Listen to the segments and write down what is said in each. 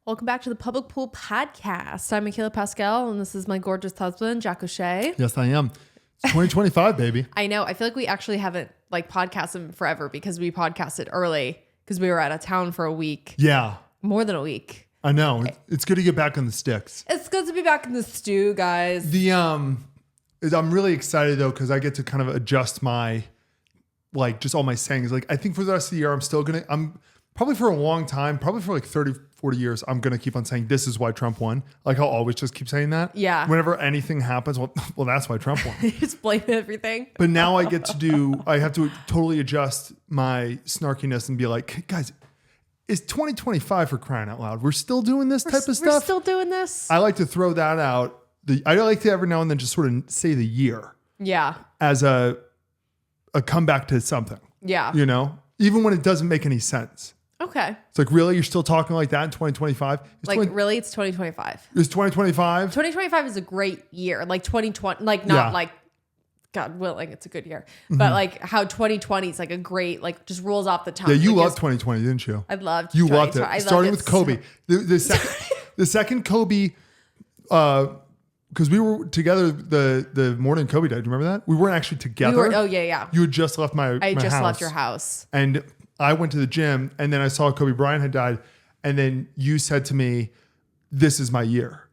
Welcome back to the Public Pool Podcast. I'm Michaela Pascal, and this is my gorgeous husband, Jack O'Shea. Yes, I am. It's 2025, baby. I know. I feel like we actually haven't podcasted in forever because we podcasted early because we were out of town for a week. Yeah. More than a week. I know. It's good to get back on the sticks. It's good to be back in the stew, guys. I'm really excited though because I get to kind of adjust my just all my sayings. Like I think for the rest of the year, I'm probably for a long time, probably for like 30, 40 years, I'm going to keep on saying, this is why Trump won. Like I'll always just keep saying that. Yeah. Whenever anything happens, well, that's why Trump won. Just blame everything. But now I have to totally adjust my snarkiness and be like, guys, it's 2025 for crying out loud. We're still doing this type of stuff. We're still doing this. I like to throw that out. I like to every now and then just sort of say the year. Yeah. As a comeback to something. Yeah. You know, even when it doesn't make any sense. Okay. It's like, really? You're still talking like that in 2025? Really? It's 2025. It's 2025? 2025 is a great year. Like 2020, God willing, it's a good year. Mm-hmm. But like how 2020 is like a great, just rolls off the tongue. Yeah, you loved 2020, didn't you? I loved You loved it. Starting with Kobe. The second Kobe, because we were together the morning Kobe died. Do you remember that? We weren't actually together. Yeah. You had just left my I just house. left your house. And I went to the gym and then I saw Kobe Bryant had died. And then you said to me, this is my year.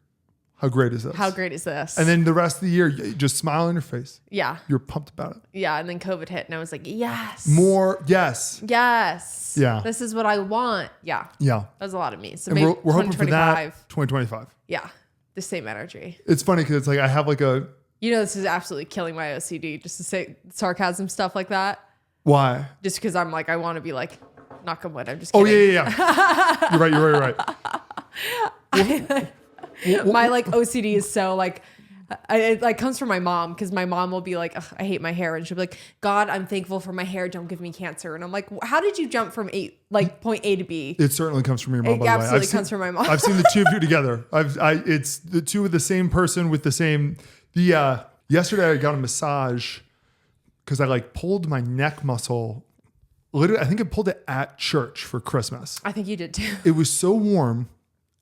How great is this? How great is this? And then the rest of the year, you just smile on your face. Yeah. You're pumped about it. Yeah. And then COVID hit and I was like, yes. More. Yes. Yes. Yeah. This is what I want. Yeah. Yeah. That was a lot of me. So and maybe we're hoping for that 2025. Yeah. The same energy. It's funny because it's like I have like a... this is absolutely killing my OCD just to say sarcasm stuff like that. Why? Just because I'm like, I want to be like, knock on wood. I'm just kidding. Oh, yeah. You're right. My OCD is so it comes from my mom because my mom will be like, I hate my hair. And she'll be like, God, I'm thankful for my hair. Don't give me cancer. And I'm like, how did you jump from point A to B? It certainly comes from your mom, by It the way. absolutely comes from my mom. I've seen the two of you together. It's the two of the same person with the same... Yesterday I got a massage because I pulled my neck muscle. Literally, I think I pulled it at church for Christmas. I think you did too. It was so warm.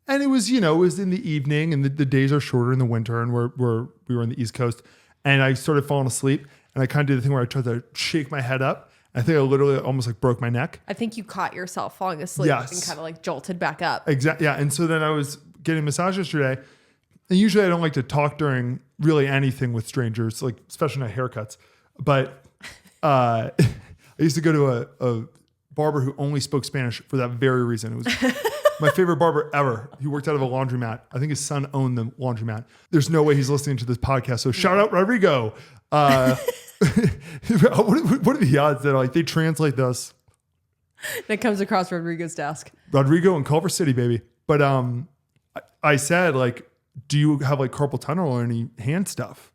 And it was, it was in the evening and the days are shorter in the winter and we were on the East Coast. And I started falling asleep and I kind of did the thing where I tried to shake my head up. I think I literally almost broke my neck. I think you caught yourself falling asleep and kind of jolted back up. Exactly. Yeah. And so then I was getting a massage yesterday. And usually I don't like to talk during really anything with strangers, especially not haircuts. But I used to go to a barber who only spoke Spanish for that very reason. It was my favorite barber ever. He worked out of a laundromat. I think his son owned the laundromat. There's no way he's listening to this podcast. So shout out Rodrigo. What are the odds that they translate this? That comes across Rodrigo's desk. Rodrigo in Culver City, baby. But I said, do you have carpal tunnel or any hand stuff?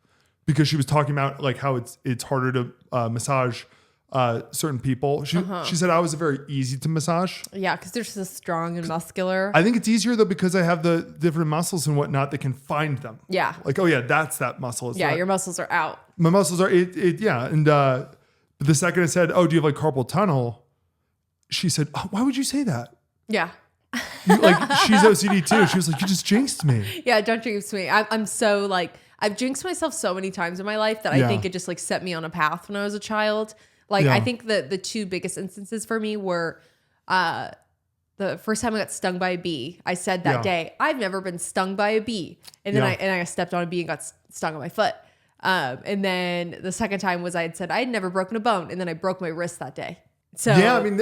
Because she was talking about how it's harder to massage certain people. She said I was very easy to massage. Yeah, because they're so strong and muscular. I think it's easier though because I have the different muscles and whatnot that can find them. Yeah. That's that muscle. It's your muscles are out. My muscles are yeah. And the second I said, oh, do you have carpal tunnel? She said, oh, why would you say that? Yeah. She's OCD too. She was like, you just jinxed me. Yeah, don't jinx me. I'm so I've jinxed myself so many times in my life that I think it just set me on a path when I was a child. I think the two biggest instances for me were the first time I got stung by a bee. I said that day, I've never been stung by a bee. And then I stepped on a bee and got stung on my foot. And then the second time was I had said I had never broken a bone. And then I broke my wrist that day. So yeah, I mean,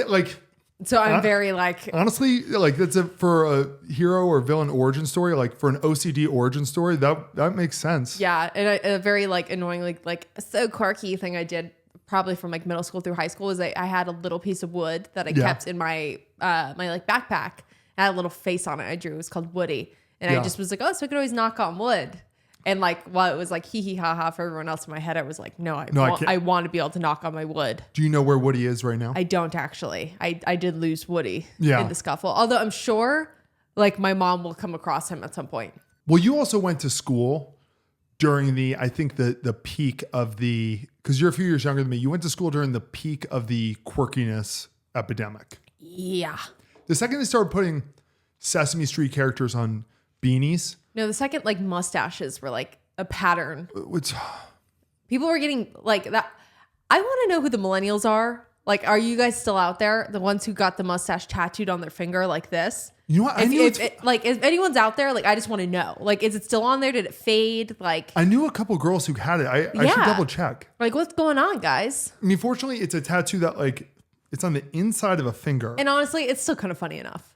so I'm very honestly, that's for a hero or villain origin story, for an OCD origin story, that makes sense. Yeah. And a very annoying, so quirky thing I did probably from middle school through high school is I had a little piece of wood that I kept in my my backpack. I had a little face on it I drew. It was called Woody. And I just was so I could always knock on wood. And while it was hee hee ha ha for everyone else in my head, I was I want to be able to knock on my wood. Do you know where Woody is right now? I don't actually. I did lose Woody in the scuffle. Although I'm sure my mom will come across him at some point. Well, you also went to school during the peak of because you're a few years younger than me. You went to school during the peak of the quirkiness epidemic. Yeah. The second they started putting Sesame Street characters on beanies. No, the second like mustaches were like a pattern. Which People were getting like that. I want to know who the millennials are. Like, are you guys still out there? The ones who got the mustache tattooed on their finger like this? You know what? If anyone's out there, like, I just want to know. Like, is it still on there? Did it fade? Like, I knew a couple girls who had it. I should double check. Like, what's going on, guys? I mean, fortunately, it's a tattoo that like it's on the inside of a finger. And honestly, it's still kind of funny enough.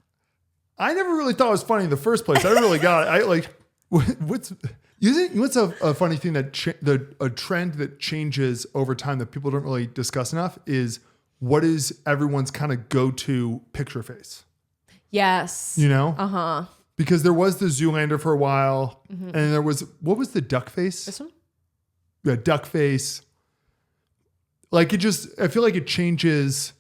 I never really thought it was funny in the first place. I really got it. I like what's a funny thing that a trend that changes over time that people don't really discuss enough is what is everyone's kind of go-to picture face. Yes. You know? Uh-huh. Because there was the Zoolander for a while, and there was what was the duck face? This one? Yeah, duck face. Like I feel like it changes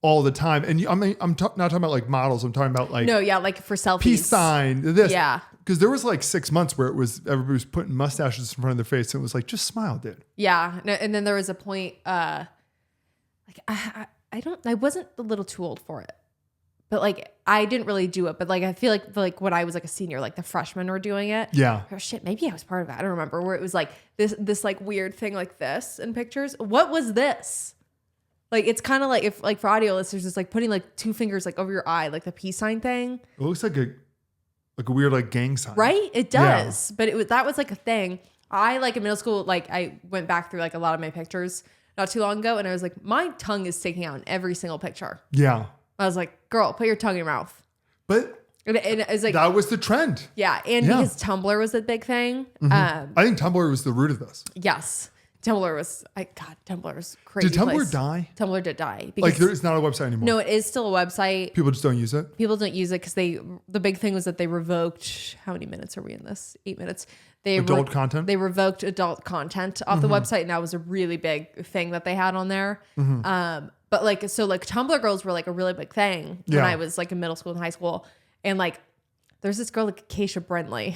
all the time. And I'm not talking about like models. I'm talking about like like for selfies. Peace sign. This. Yeah. Because there was like 6 months where everybody was putting mustaches in front of their face, and it was like, just smile, dude. Yeah. No, and then there was a point, I wasn't a little too old for it, but like I didn't really do it. But like I feel like when I was like a senior, like the freshmen were doing it. Yeah. Oh shit, maybe I was part of it. I don't remember, where it was like this like weird thing like this in pictures. What was this? Like, it's kind of like, if like for audio listeners, it's like putting like 2 fingers like over your eye, like the peace sign thing. It looks like a weird like gang sign. Right? It does. Yeah. But that was like a thing. I like in middle school, like I went back through like a lot of my pictures not too long ago, and I was like, my tongue is sticking out in every single picture. Yeah. I was like, girl, put your tongue in your mouth. But and it was like, that was the trend. Yeah. And because Tumblr was a big thing. Mm-hmm. I think Tumblr was the root of this. Yes. Tumblr was crazy. Did Tumblr place. Die? Tumblr did die. Like it's not a website anymore. No, it is still a website. People just don't use it. People don't use it because the big thing was that they revoked, how many minutes are we in this? 8 minutes. Adult content? They revoked adult content off the website, and that was a really big thing that they had on there. But like, so like Tumblr girls were like a really big thing when I was like in middle school and high school. And like, there's this girl like Keisha Brentley.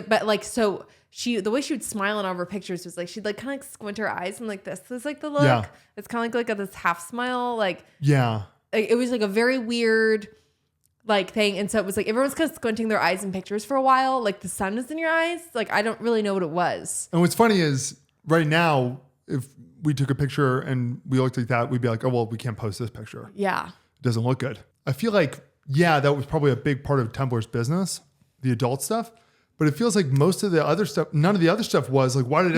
But like, so the way she would smile in all of her pictures was like, she'd like kind of like squint her eyes, and like this is like the look. Yeah. It's kind of like this half smile. Like, yeah, it was like a very weird like thing. And so it was like, everyone's kind of squinting their eyes in pictures for a while. Like the sun is in your eyes. Like, I don't really know what it was. And what's funny is right now, if we took a picture and we looked like that, we'd be like, oh, well, we can't post this picture. Yeah. It doesn't look good. I feel like, yeah, that was probably a big part of Tumblr's business, the adult stuff. But it feels like most of the other stuff, none of the other stuff was like, why did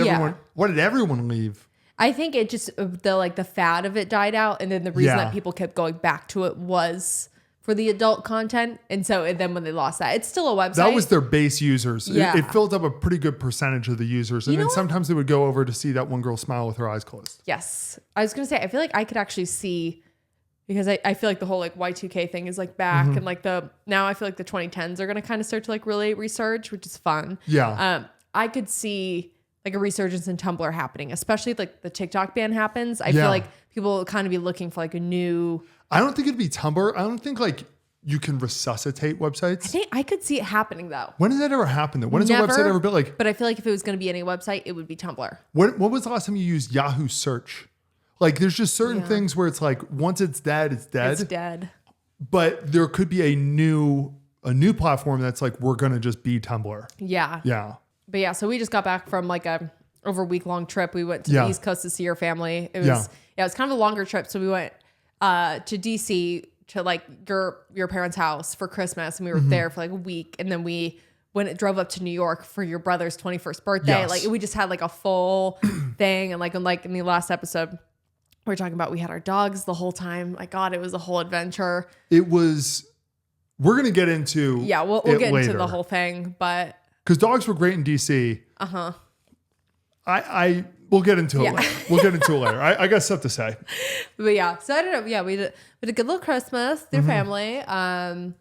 everyone leave? I think it just, the fad of it died out. And then the reason that people kept going back to it was for the adult content. And then when they lost that, it's still a website. That was their base users. Yeah. It filled up a pretty good percentage of the users. And then sometimes they would go over to see that one girl smile with her eyes closed. Yes. I was going to say, I feel like I could actually see, because I feel like the whole like Y2K thing is like back, and like now I feel like the 2010s are going to kind of start to like really resurge, which is fun. Yeah. I could see like a resurgence in Tumblr happening, especially if like the TikTok ban happens. I feel like people will kind of be looking for like a new. I don't think it'd be Tumblr. I don't think like you can resuscitate websites. I think I could see it happening though. When did that ever happen though? When has a website ever been like? But I feel like if it was going to be any website, it would be Tumblr. What was the last time you used Yahoo search? Like there's just certain things where it's like once it's dead, it's dead. It's dead. But there could be a new platform that's like, we're going to just be Tumblr. Yeah. Yeah. But yeah, so we just got back from like over a week long trip. We went to the East Coast to see our family. It was it was kind of a longer trip. So we went to DC to like your parents' house for Christmas, and we were there for like a week, and then we drove up to New York for your brother's 21st birthday. Yes. Like we just had like a full thing, and like in the last episode we were talking about, we had our dogs the whole time. My God, it was a whole adventure. It was. We're gonna get into we'll get into the whole thing, but because dogs were great in DC. We'll get into it later. We'll get into it later. I got stuff to say. But yeah, so I don't know. Yeah, we did a good little Christmas with your family. I'm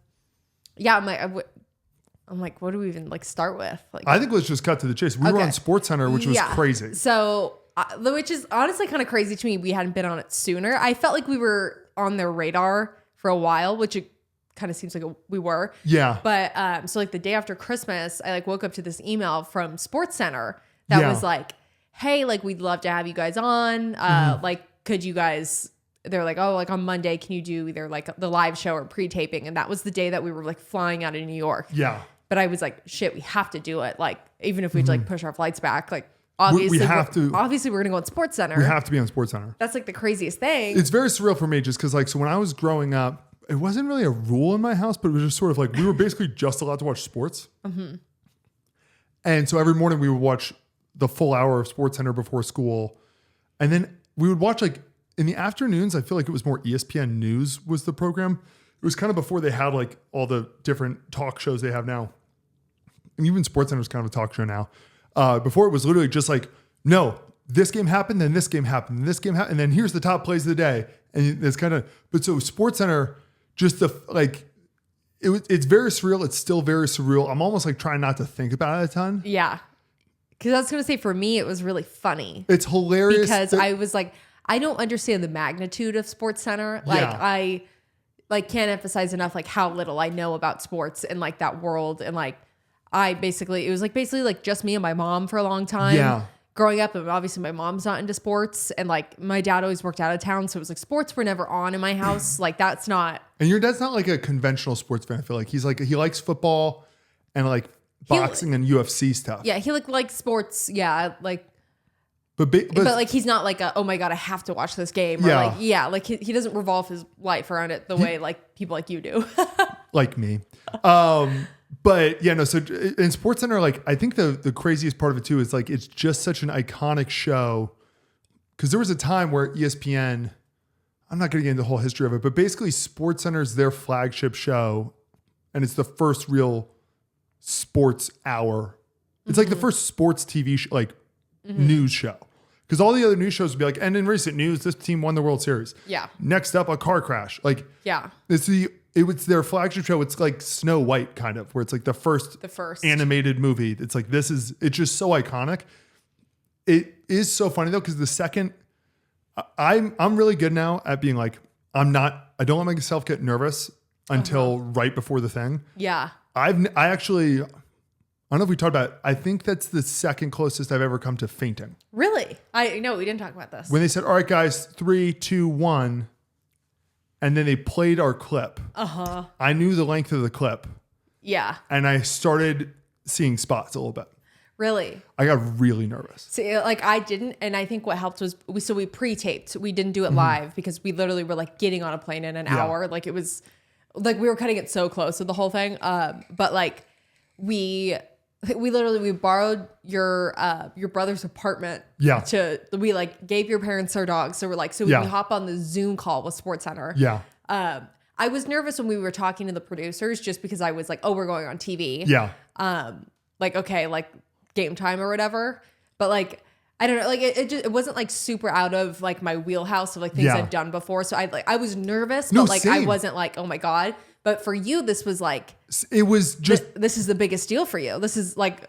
like, what do we even like start with? Like, I think let's just cut to the chase. We were on SportsCenter, which was crazy. So, which is honestly kind of crazy to me. We hadn't been on it sooner. I felt like we were on their radar for a while, which it kind of seems like we were. Yeah. But so like the day after Christmas, I like woke up to this email from SportsCenter that was like, hey, like we'd love to have you guys on. Like, could you guys they're like, oh, like on Monday, can you do either like the live show or pre-taping? And that was the day that we were like flying out of New York. Yeah. But I was like, shit, we have to do it. Like, even if we like push our flights back, like obviously we have to. Obviously, we're gonna go on Sports Center. We have to be on Sports Center. That's like the craziest thing. It's very surreal for me just because like, so when I was growing up, it wasn't really a rule in my house, but it was just sort of like, we were basically just allowed to watch sports. And so every morning we would watch the full hour of Sports Center before school. And then we would watch like in the afternoons, I feel like it was more ESPN News was the program. It was kind of before they had like all the different talk shows they have now. And even Sports Center is kind of a talk show now. Before it was literally just like, no, this game happened, then this game happened, and this game happened, and then here's the top plays of the day. And it's kind of, but so Sports Center, just the like, it's very surreal. It's still very surreal. I'm almost like trying not to think about it a ton. Yeah. Because I was going to say, for me, it was really funny. It's hilarious. Because I was like, I don't understand the magnitude of Sports Center. Like, I like can't emphasize enough like how little I know about sports and like that world. And like, it was like basically like just me and my mom for a long time. Yeah. Growing up, and obviously my mom's not into sports, and like my dad always worked out of town, so it was like sports were never on in my house. Like that's not. And your dad's not like a conventional sports fan. I feel like he's like he likes football and like boxing and UFC stuff. Yeah, he likes sports. Yeah, like. But like he's not like oh my god, I have to watch this game. Or like he doesn't revolve his life around it the way like people like you do. Like me. But yeah, no, so in Sports Center, like I think the craziest part of it too is like it's just such an iconic show. Because there was a time where ESPN, I'm not going to get into the whole history of it, but basically Sports Center is their flagship show, and it's the first real sports hour. It's like the first sports TV news show. Because all the other news shows would be like, and in recent news, this team won the World Series. Yeah. Next up, a car crash. Like, yeah. It's their flagship show. It's like Snow White, kind of, where it's like the first animated movie. It's like, it's just so iconic. It is so funny though, because the second, I'm really good now at being like, I don't let myself get nervous until right before the thing. Yeah. I don't know if we talked about it. I think that's the second closest I've ever come to fainting. Really? No, we didn't talk about this. When they said, all right, guys, 3, 2, 1. And then they played our clip. Uh-huh. I knew the length of the clip. Yeah. And I started seeing spots a little bit. Really? I got really nervous. See, like I didn't. And I think what helped was we pre-taped. We didn't do it live because we literally were like getting on a plane in an hour. Like it was like we were cutting it so close to the whole thing. But like we borrowed your brother's apartment. Yeah. We like gave your parents our dog. So we're like, we can hop on the Zoom call with Sports Center. Yeah. I was nervous when we were talking to the producers just because I was like, oh, we're going on TV. Yeah. Like, okay, like game time or whatever. But like, I don't know, like it wasn't like super out of like my wheelhouse of like things I'd done before. So I was nervous, but like, I wasn't like, oh my God. But for you, this was like, it was just, this is the biggest deal for you. This is like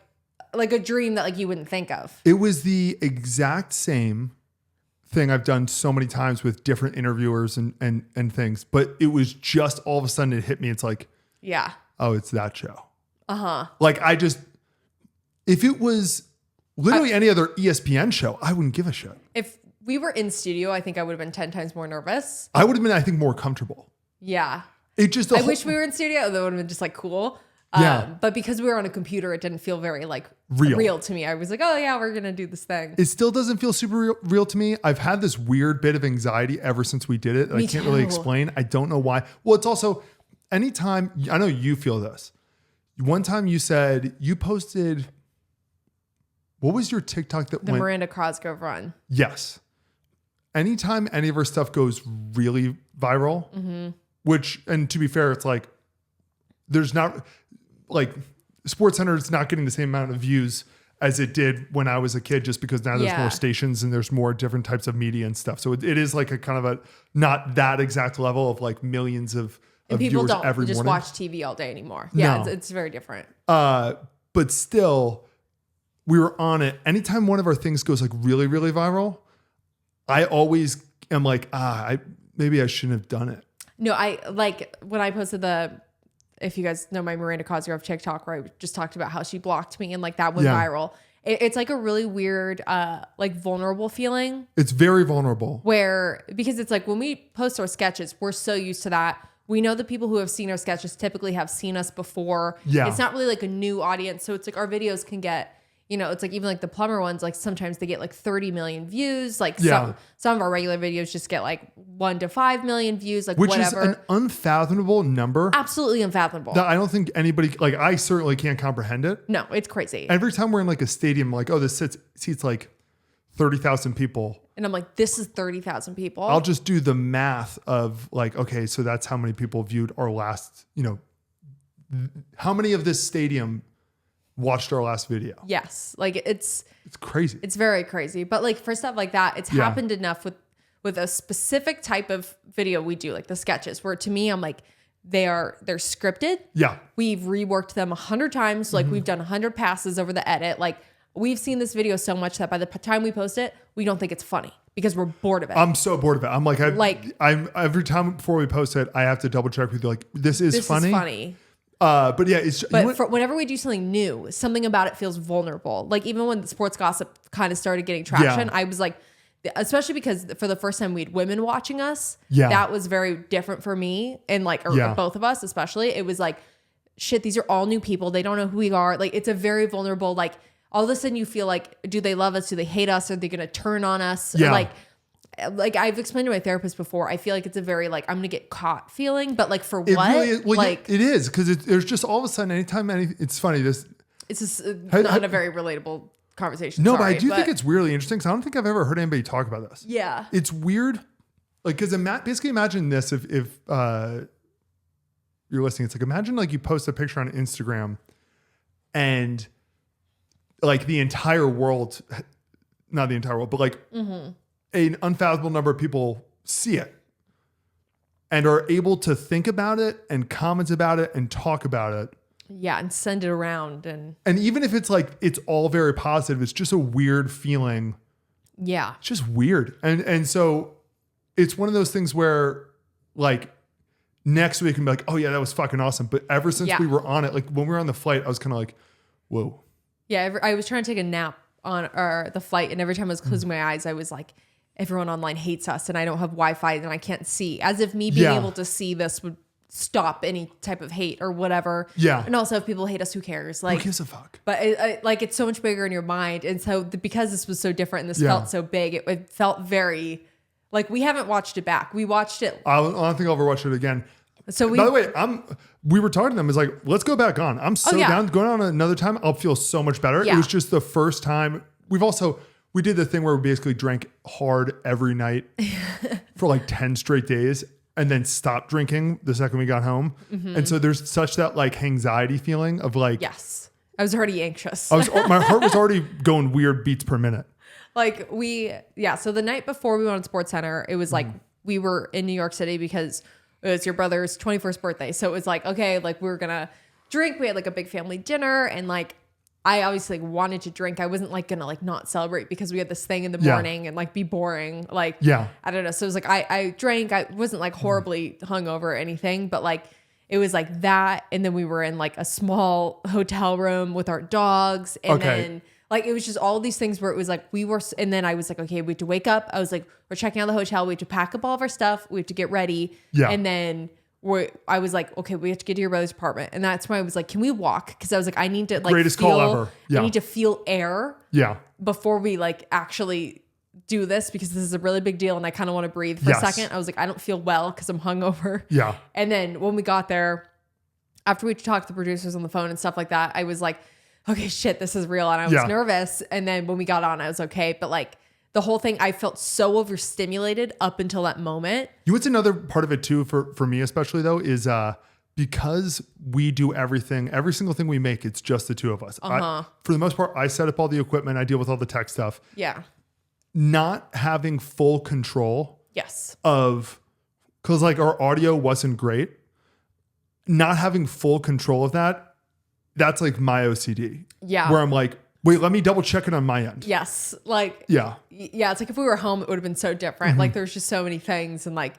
a dream that like you wouldn't think of. It was the exact same thing I've done so many times with different interviewers and things, but it was just all of a sudden it hit me. It's like, yeah, oh, it's that show. Uh-huh. Like if it was literally any other ESPN show, I wouldn't give a shit. If we were in studio, I think I would have been 10 times more nervous. I would have been, I think, more comfortable. Yeah. I wish we were in studio. That would have been just like cool. Yeah. But because we were on a computer, it didn't feel very like real to me. I was like, oh yeah, we're going to do this thing. It still doesn't feel super real to me. I've had this weird bit of anxiety ever since we did it. I can't really explain. I don't know why. Well, it's also anytime, I know you feel this. One time you said you posted, what was your TikTok that went? The Miranda Cosgrove run. Yes. Anytime any of her stuff goes really viral, which, and to be fair, it's like, there's not like Sports Center is not getting the same amount of views as it did when I was a kid, just because now there's more stations and there's more different types of media and stuff. So it is like a kind of a, not that exact level of like millions of people viewers every just morning. Watch TV all day anymore. Yeah. No. It's very different. But still we were on it. Anytime one of our things goes like really, really viral, I always am like, maybe I shouldn't have done it. No, I like when I posted if you guys know my Miranda Cosgrove TikTok, where I just talked about how she blocked me and like that went viral. it's like a really weird, like vulnerable feeling. It's very vulnerable. Because it's like when we post our sketches, we're so used to that. We know the people who have seen our sketches typically have seen us before. Yeah. It's not really like a new audience. So it's like our videos can get, it's like even like the plumber ones, like sometimes they get like 30 million views. Like some of our regular videos just get like 1 to 5 million views, like which whatever. is an unfathomable number. Absolutely unfathomable. That I don't think anybody, like I certainly can't comprehend it. No, it's crazy. Every time we're in like a stadium, like, oh, this seats like 30,000 people. And I'm like, this is 30,000 people. I'll just do the math of like, okay, so that's how many people viewed our last, how many of this stadium watched our last video. Yes. Like it's crazy. It's very crazy. But like for stuff like that, it's happened enough with a specific type of video we do, like the sketches, where to me, I'm like, they're scripted. Yeah. We've reworked them 100 times. Like we've done 100 passes over the edit. Like we've seen this video so much that by the time we post it, we don't think it's funny because we're bored of it. I'm so bored of it. I'm like, I'm every time before we post it, I have to double check with you. Like, this is funny. This is funny. But yeah, whenever we do something new, something about it feels vulnerable. Like even when the sports gossip kind of started getting traction, I was like, especially because for the first time we had women watching us. Yeah. That was very different for me and like, or both of us, especially. It was like, shit, these are all new people. They don't know who we are. Like it's a very vulnerable, like all of a sudden you feel like, do they love us? Do they hate us? Are they going to turn on us? Yeah. Or like I've explained to my therapist before, I feel like it's a very like I'm gonna get caught feeling, but like for what? Really is, it is because there's just all of a sudden it's funny. It's just not a very relatable conversation. No, but I do think it's weirdly interesting because I don't think I've ever heard anybody talk about this. Yeah, it's weird. Like because basically imagine this if you're listening, it's like imagine like you post a picture on Instagram and like the entire world, not the entire world, but like. An unfathomable number of people see it and are able to think about it and comment about it and talk about it. Yeah, and send it around. And even if it's like, it's all very positive, it's just a weird feeling. Yeah. It's just weird. And so it's one of those things where like next week I can be like, oh yeah, that was fucking awesome. But ever since we were on it, like when we were on the flight, I was kind of like, whoa. Yeah, I was trying to take a nap on the flight. And every time I was closing my eyes, I was like, everyone online hates us and I don't have Wi-Fi and I can't see. As if me being able to see this would stop any type of hate or whatever. Yeah. And also if people hate us, who cares? Like, who gives a fuck? But it's so much bigger in your mind. And so because this was so different and this felt so big, it felt very like we haven't watched it back. We watched it. I don't think I'll ever watch it again. So by the way, we were talking to them. It's like, let's go back on. I'm so down. Going on another time, I'll feel so much better. Yeah. It was just the first time. We did the thing where we basically drank hard every night for like 10 straight days and then stopped drinking the second we got home. Mm-hmm. And so there's such that like anxiety feeling of like, yes, I was already anxious. My heart was already going weird beats per minute. Like so the night before we went on SportsCenter, it was like we were in New York City because it was your brother's 21st birthday. So it was like, okay, like we were going to drink. We had like a big family dinner and like, I obviously like wanted to drink. I wasn't like gonna like not celebrate because we had this thing in the morning and like be boring. Like, I don't know. So it was like, I drank. I wasn't like horribly hungover or anything, but like it was like that. And then we were in like a small hotel room with our dogs. And then like, it was just all these things where it was like, and then I was like, okay, we have to wake up. I was like, we're checking out the hotel. We have to pack up all of our stuff. We have to get ready. Yeah. And then I was like, okay, we have to get to your brother's apartment. And that's when I was like, can we walk? Because I was like, I need to like greatest call ever. Yeah. I need to feel air. Yeah. Before we like actually do this because this is a really big deal and I kind of want to breathe for a second. I was like, I don't feel well because I'm hungover. Yeah. And then when we got there, after we talked to the producers on the phone and stuff like that, I was like, okay, shit, this is real. And I was nervous. And then when we got on, I was okay. But like, the whole thing, I felt so overstimulated up until that moment. What's another part of it too, for me especially though, is because we do everything, every single thing we make, it's just the two of us. For the most part, I set up all the equipment. I deal with all the tech stuff. Yeah. Not having full control. Yes. Because like our audio wasn't great. Not having full control of that's like my OCD. Yeah. Where I'm like, wait, let me double check it on my end. Yes. Like, yeah. It's like if we were home, it would have been so different. Mm-hmm. Like there's just so many things. And like,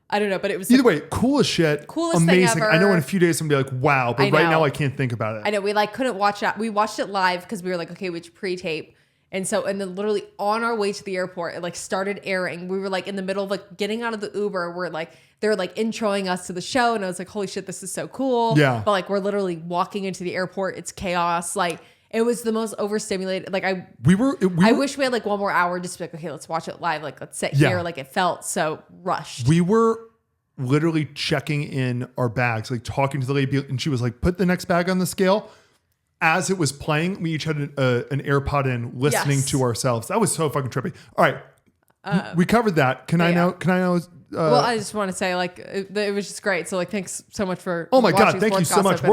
I don't know, but it was either way, cool as shit. Coolest amazing. thing ever. I know in a few days I'm gonna be like, wow, but right now I can't think about it. I know we like couldn't watch it. We watched it live because we were like, okay, we should pre-tape. And then literally on our way to the airport, it like started airing. We were like in the middle of like getting out of the Uber. We're like, they're like introing us to the show. And I was like, holy shit, this is so cool. Yeah. But like, we're literally walking into the airport. It's chaos. Like it was the most overstimulated. Like I wish we had like one more hour just to be like, okay, let's watch it live. Like let's sit here. Like it felt so rushed. We were literally checking in our bags, like talking to the lady, and she was like, put the next bag on the scale. As it was playing, we each had an AirPod in, listening to ourselves. That was so fucking trippy. All right, we covered that. Can I know? Well, I just want to say, like, it was just great. So, like, thanks so much for. Oh my god, thank you so much.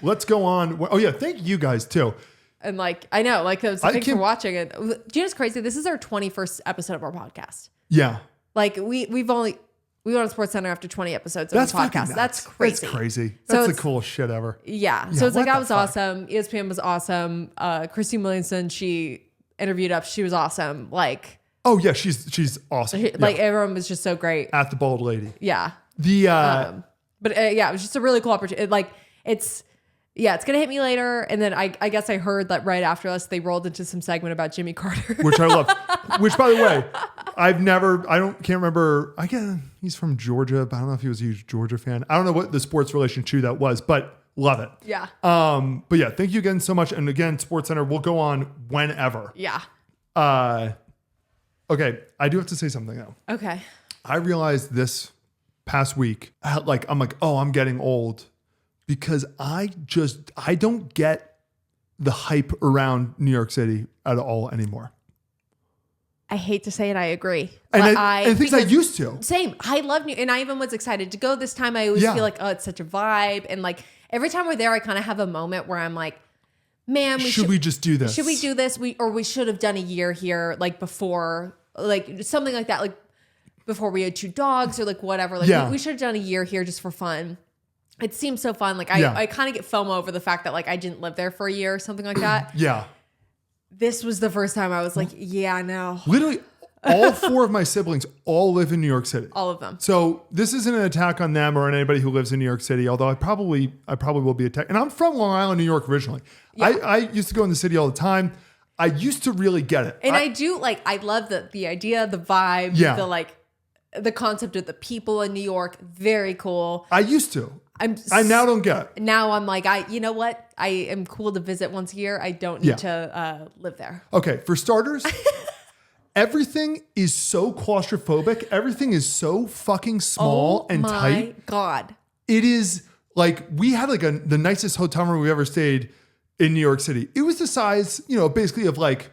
Let's go on. Oh yeah, thank you guys too. And like, I know, like, thanks for watching it. Do you know what's crazy? This is our 21st episode of our podcast. Yeah. Like, we went on Sports Center after 20 episodes of the podcast. That's crazy. That's crazy. That's the coolest shit ever. Yeah. So it's like, that was awesome. ESPN was awesome. Christy Williamson, she interviewed us. She was awesome. Like, oh yeah, she's awesome. Like everyone was just so great. At the Bald Lady. Yeah. Yeah, it was just a really cool opportunity. It's going to hit me later. And then I guess I heard that right after us, they rolled into some segment about Jimmy Carter. Which I love. Which, by the way, can't remember. He's from Georgia, but I don't know if he was a huge Georgia fan. I don't know what the sports relation to that was, but love it. Yeah. But yeah, thank you again so much. And again, Sports Center will go on whenever. Yeah. Okay. I do have to say something though. Okay. I realized this past week, I'm like, oh, I'm getting old. Because I don't get the hype around New York City at all anymore. I hate to say it, I agree. And things I used to. Same. I love New, and I even was excited to go this time. I always feel like, oh, it's such a vibe. And like every time we're there, I kind of have a moment where I'm like, man, should we just do this? Should we do this? We should have done a year here, like before, like something like that, like before we had 2 dogs or like whatever. Like we should have done a year here just for fun. It seems so fun. Like I kind of get FOMO over the fact that like I didn't live there for a year or something like that. Yeah. This was the first time I was like, yeah, no. Literally all 4 of my siblings all live in New York City. All of them. So this isn't an attack on them or on anybody who lives in New York City, although I probably will be attacked. And I'm from Long Island, New York originally. Yeah. I used to go in the city all the time. I used to really get it. And I love the idea, the vibe, the concept of the people in New York. Very cool. I used to. I now don't get it. Now I'm like, you know what? I am cool to visit once a year. I don't need to live there. Okay, for starters, everything is so claustrophobic. Everything is so fucking small and tight. Oh my God. It is like, we had like the nicest hotel room we ever stayed in New York City. It was the size, basically of like,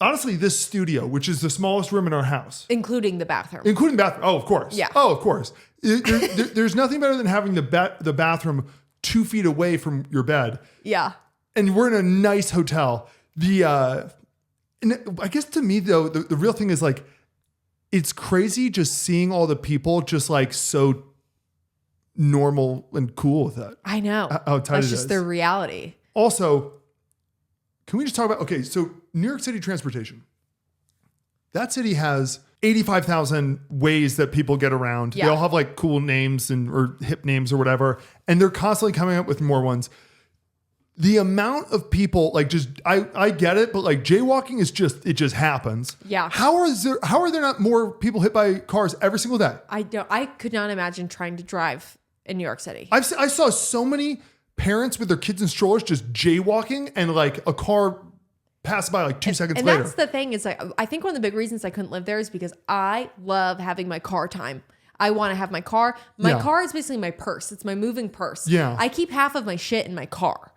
honestly, this studio, which is the smallest room in our house. Including the bathroom. Oh, of course. Yeah. Oh, of course. There's nothing better than having the bathroom 2 feet away from your bed. Yeah. And we're in a nice hotel. And I guess to me, though, the real thing is like, it's crazy just seeing all the people just like so normal and cool with it. I know. How tight That's it just is. their reality. Also, can we just talk about, so New York City transportation. That city has 85,000 ways that people get around. Yeah. They all have like cool names or hip names or whatever. And they're constantly coming up with more ones. The amount of people I get it, but like jaywalking it just happens. Yeah. How are there not more people hit by cars every single day? I could not imagine trying to drive in New York City. I saw so many parents with their kids in strollers just jaywalking and like a car pass by like 2 seconds later. And that's the thing is like, I think one of the big reasons I couldn't live there is because I love having my car time. I want to have my car. My car is basically my purse. It's my moving purse. Yeah. I keep half of my shit in my car.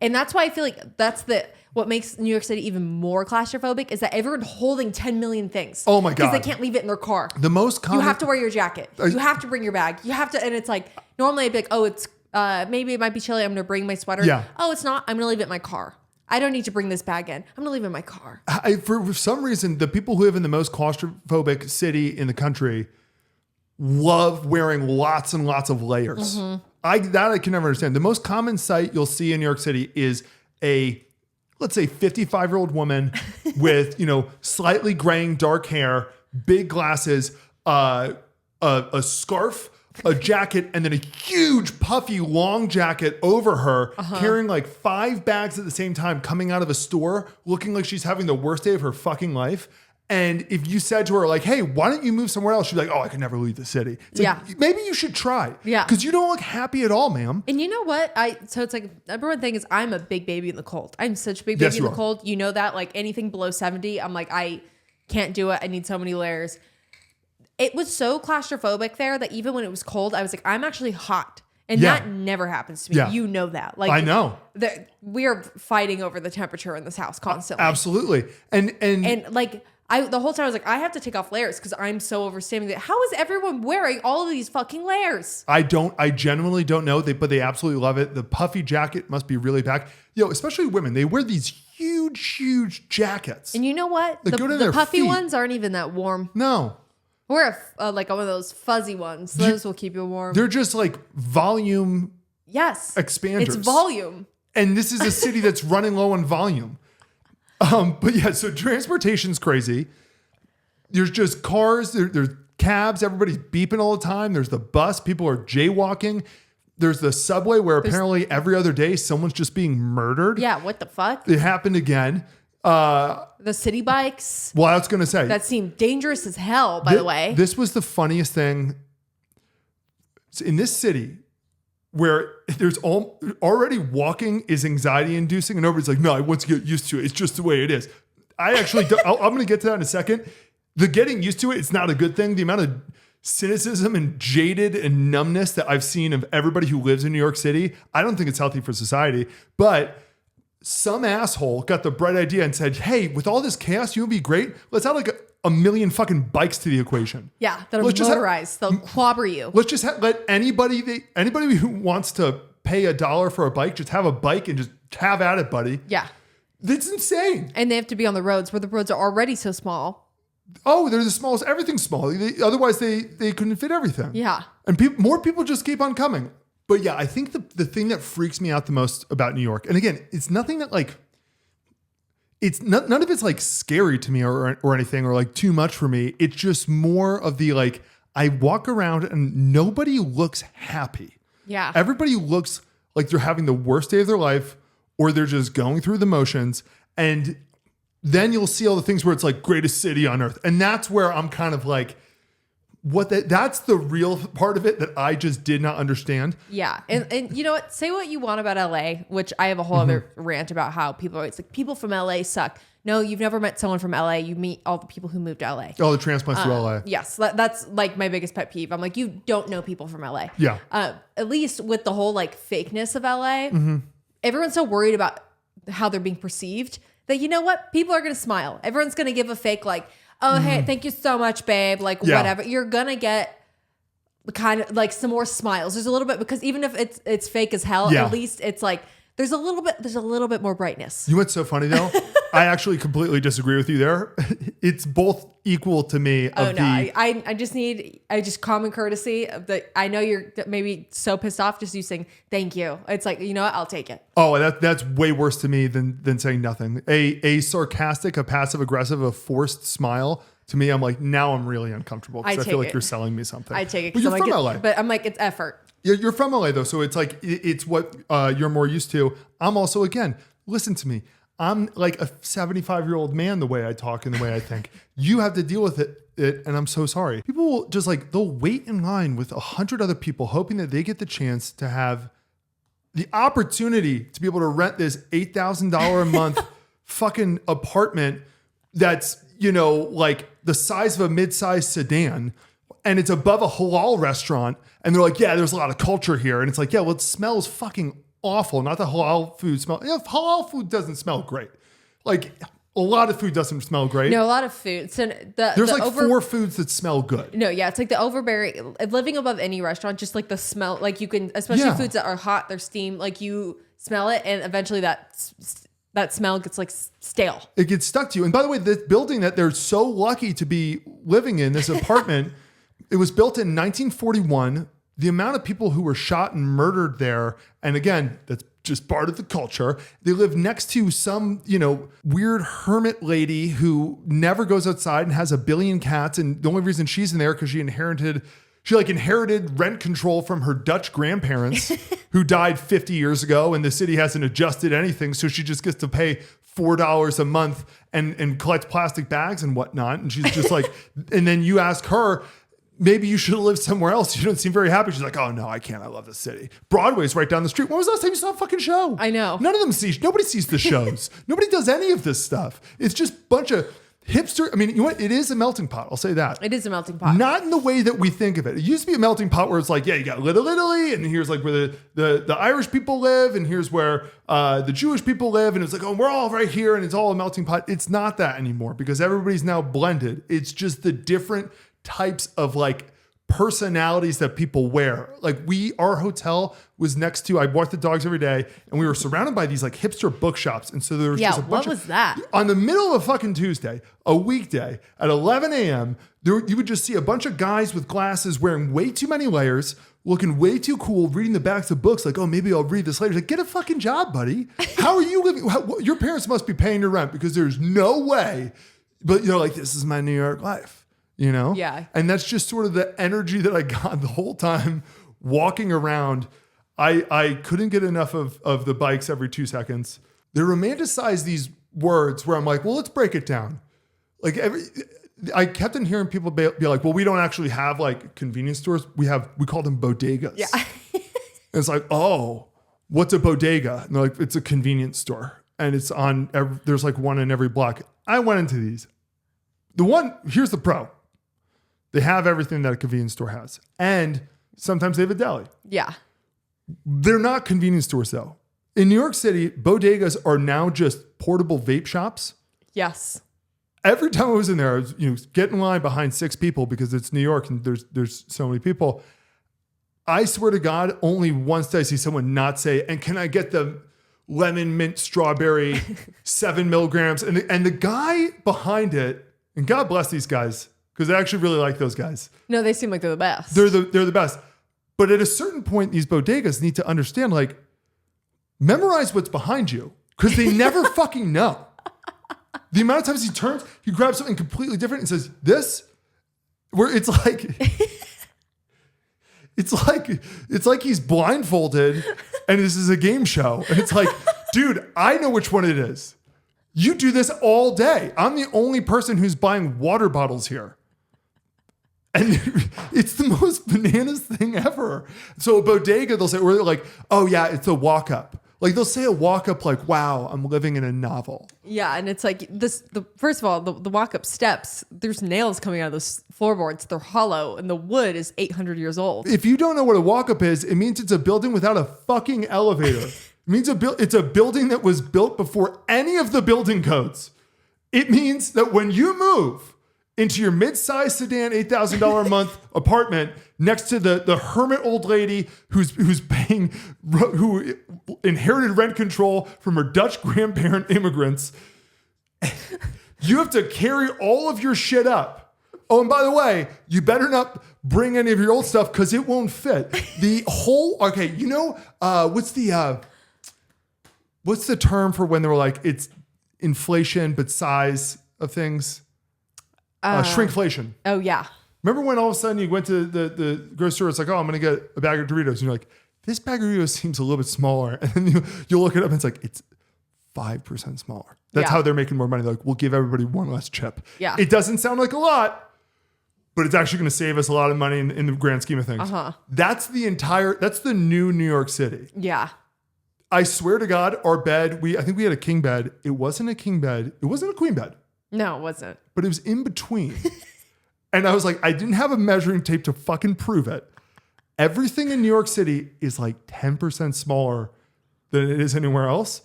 And that's why I feel like what makes New York City even more claustrophobic is that everyone's holding 10 million things. Oh my God. Because they can't leave it in their car. The most common. You have to wear your jacket. You have to bring your bag. You have to, and it's like, normally I'd be like, oh, it's, maybe it might be chilly. I'm going to bring my sweater. Yeah. Oh, it's not. I'm going to leave it in my car. I don't need to bring this bag in. I'm going to leave it in my car. For some reason, the people who live in the most claustrophobic city in the country love wearing lots and lots of layers. Mm-hmm. I can never understand. The most common sight you'll see in New York City is let's say 55-year-old woman with, slightly graying dark hair, big glasses, a a scarf, a jacket, and then a huge puffy long jacket over her, carrying like 5 bags at the same time, coming out of a store, looking like she's having the worst day of her fucking life. And if you said to her like, hey, why don't you move somewhere else? She'd be like, oh, I can never leave the city. It's like, maybe you should try. Yeah. Because you don't look happy at all, ma'am. And you know what? So it's like, number one thing is I'm a big baby in the cold. I'm such a big baby in the cold. You know that, like anything below 70, I'm like, I can't do it. I need so many layers. It was so claustrophobic there that even when it was cold, I was like, I'm actually hot. And that never happens to me. Yeah. You know that. Like, I know. We are fighting over the temperature in this house constantly. Absolutely. And like, the whole time I was like, I have to take off layers because I'm so overstanding that. How is everyone wearing all of these fucking layers? I genuinely don't know. But they absolutely love it. The puffy jacket must be really back. Especially women, they wear these huge jackets. And you know what? The puffy ones aren't even that warm. No. Or like one of those fuzzy ones. Those will keep you warm. They're just like volume expanders. It's volume. And this is a city that's running low on volume. But yeah, so transportation's crazy. There's just cars, there's cabs, everybody's beeping all the time. There's the bus, people are jaywalking. There's the subway where apparently every other day someone's just being murdered. Yeah, what the fuck? It happened again. The city bikes. Well, I was going to say. That seemed dangerous as hell, by the way. This was the funniest thing. In this city, where there's already walking is anxiety inducing, and everybody's like, no, I want to get used to it. It's just the way it is. I actually, I'm going to get to that in a second. The getting used to it's not a good thing. The amount of cynicism and jaded and numbness that I've seen of everybody who lives in New York City, I don't think it's healthy for society. But some asshole got the bright idea and said, hey, with all this chaos, you would be great. Let's add like a million fucking bikes to the equation. Yeah, that are motorized. They'll clobber you. Let's just let anybody who wants to pay $1 for a bike, just have a bike and just have at it, buddy. Yeah. That's insane. And they have to be on the roads where the roads are already so small. Oh, they're the smallest. Everything's small. Otherwise, they couldn't fit everything. Yeah. And more people just keep on coming. But yeah, I think the thing that freaks me out the most about New York, and again, it's nothing that like, none of it's like scary to me or anything or like too much for me. It's just more of the like, I walk around and nobody looks happy. Yeah. Everybody looks like they're having the worst day of their life or they're just going through the motions. And then you'll see all the things where it's like greatest city on earth. And that's where I'm kind of like, that's the real part of it that I just did not understand. Yeah. And you know what? Say what you want about LA, which I have a whole other rant about how people are always like, people from LA suck. No, you've never met someone from LA. You meet all the people who moved to LA. Oh, the transplants to LA. Yes. That's like my biggest pet peeve. I'm like, you don't know people from LA. Yeah. At least with the whole like fakeness of LA, everyone's so worried about how they're being perceived that, you know what? People are going to smile. Everyone's going to give a fake like, oh, hey, thank you so much, babe. Like, whatever. You're going to get kind of like some more smiles. There's a little bit, because even if it's fake as hell, at least it's like, there's a little bit more brightness. You know what's so funny though? I actually completely disagree with you there. It's both equal to me. I just common courtesy of I know you're maybe so pissed off just you saying thank you. It's like, you know what? I'll take it. Oh, that's way worse to me than saying nothing. A sarcastic, a passive aggressive, a forced smile. To me, I'm like, now I'm really uncomfortable because I feel like you're selling me something. I take it. But you're from LA. But I'm like, it's effort. You're from LA though, so it's like it's what you're more used to. I'm also, again, listen to me. I'm like a 75-year-old man the way I talk and the way I think. You have to deal with it, and I'm so sorry. People will just like, they'll wait in line with 100 other people hoping that they get the chance to have the opportunity to be able to rent this $8,000 a month fucking apartment that's, you know, like the size of a mid-sized sedan, and it's above a halal restaurant, and they're like, yeah, there's a lot of culture here. And it's like, yeah, well, it smells fucking awful. Not the halal food smell. You know, halal food doesn't smell great. Like, a lot of food doesn't smell great. No, a lot of food. So there's like 4 foods that smell good. No, yeah, it's like the overbearing, living above any restaurant, just like the smell, like you can, especially foods that are hot, they're steamed, like you smell it, and eventually that smell gets like stale. It gets stuck to you. And by the way, this building that they're so lucky to be living in, this apartment, it was built in 1941. The amount of people who were shot and murdered there, and again, that's just part of the culture. They live next to some, you know, weird hermit lady who never goes outside and has a billion cats. And the only reason she's in there because she inherited She like inherited rent control from her Dutch grandparents who died 50 years ago, and the city hasn't adjusted anything. So she just gets to pay $4 a month and collect plastic bags and whatnot. And she's just like, and then you ask her, maybe you should have lived somewhere else. You don't seem very happy. She's like, oh no, I can't. I love this city. Broadway's right down the street. When was the last time you saw a fucking show? I know. Nobody sees the shows. Nobody does any of this stuff. It's just a bunch of hipster. I mean, you know what? It is a melting pot. I'll say that. It is a melting pot. Not in the way that we think of it. It used to be a melting pot where it's like, yeah, you got Little Italy, and here's like where the Irish people live, and here's where the Jewish people live, and it's like, oh, we're all right here, and it's all a melting pot. It's not that anymore because everybody's now blended. It's just the different types of like personalities that people wear. Like our hotel was next to, I walked the dogs every day, and we were surrounded by these like hipster bookshops. And so there was just a bunch what was that? On the middle of a fucking Tuesday, a weekday at 11 a.m., you would just see a bunch of guys with glasses wearing way too many layers, looking way too cool, reading the backs of books like, oh, maybe I'll read this later. Like, get a fucking job, buddy. How are you living? Your parents must be paying your rent because there's no way. But you're like, this is my New York life. You know? Yeah. And that's just sort of the energy that I got the whole time walking around. I couldn't get enough of the bikes every 2 seconds. They romanticize these words where I'm like, well, let's break it down. Like I kept on hearing people be like, well, we don't actually have like convenience stores. We call them bodegas. Yeah. And it's like, oh, what's a bodega? And they're like, it's a convenience store. And it's there's like one in every block. I went into these. Here's the pro. They have everything that a convenience store has. And sometimes they have a deli. Yeah. They're not convenience stores though. In New York City, bodegas are now just portable vape shops. Yes. Every time I was in there, I was get in line behind 6 people because it's New York and there's so many people. I swear to God, only once did I see someone not say, and can I get the lemon mint strawberry 7 milligrams? And the guy behind it, and God bless these guys, because I actually really like those guys. No, they seem like they're the best. They're the best. But at a certain point, these bodegas need to understand, like, memorize what's behind you because they never fucking know. The amount of times he turns, he grabs something completely different and says, this, where it's like he's blindfolded and this is a game show. And it's like, dude, I know which one it is. You do this all day. I'm the only person who's buying water bottles here. And it's the most bananas thing ever. So a bodega, they'll say, or they're like, oh yeah, it's a walk up. Like they'll say a walk up like, wow, I'm living in a novel. Yeah. And it's like first of all, the walk up steps, there's nails coming out of those floorboards. They're hollow and the wood is 800 years old. If you don't know what a walk up is, it means it's a building without a fucking elevator. It means it's a building that was built before any of the building codes. It means that when you move into your mid-sized sedan, $8,000 a month apartment next to the hermit old lady who inherited rent control from her Dutch grandparent immigrants, you have to carry all of your shit up. Oh, and by the way, you better not bring any of your old stuff because it won't fit. What's the term for when they were like, it's inflation, but size of things? Shrinkflation. Oh, yeah. Remember when all of a sudden you went to the grocery store, it's like, oh, I'm going to get a bag of Doritos. And you're like, this bag of Doritos seems a little bit smaller. And then you look it up and it's like, it's 5% smaller. That's how they're making more money. They're like, we'll give everybody one less chip. Yeah. It doesn't sound like a lot, but it's actually going to save us a lot of money in the grand scheme of things. Uh-huh. That's the new New York City. Yeah. I swear to God, our bed, I think we had a king bed. It wasn't a king bed. It wasn't a queen bed. No, it wasn't. But it was in between. And I was like, I didn't have a measuring tape to fucking prove it. Everything in New York City is like 10% smaller than it is anywhere else.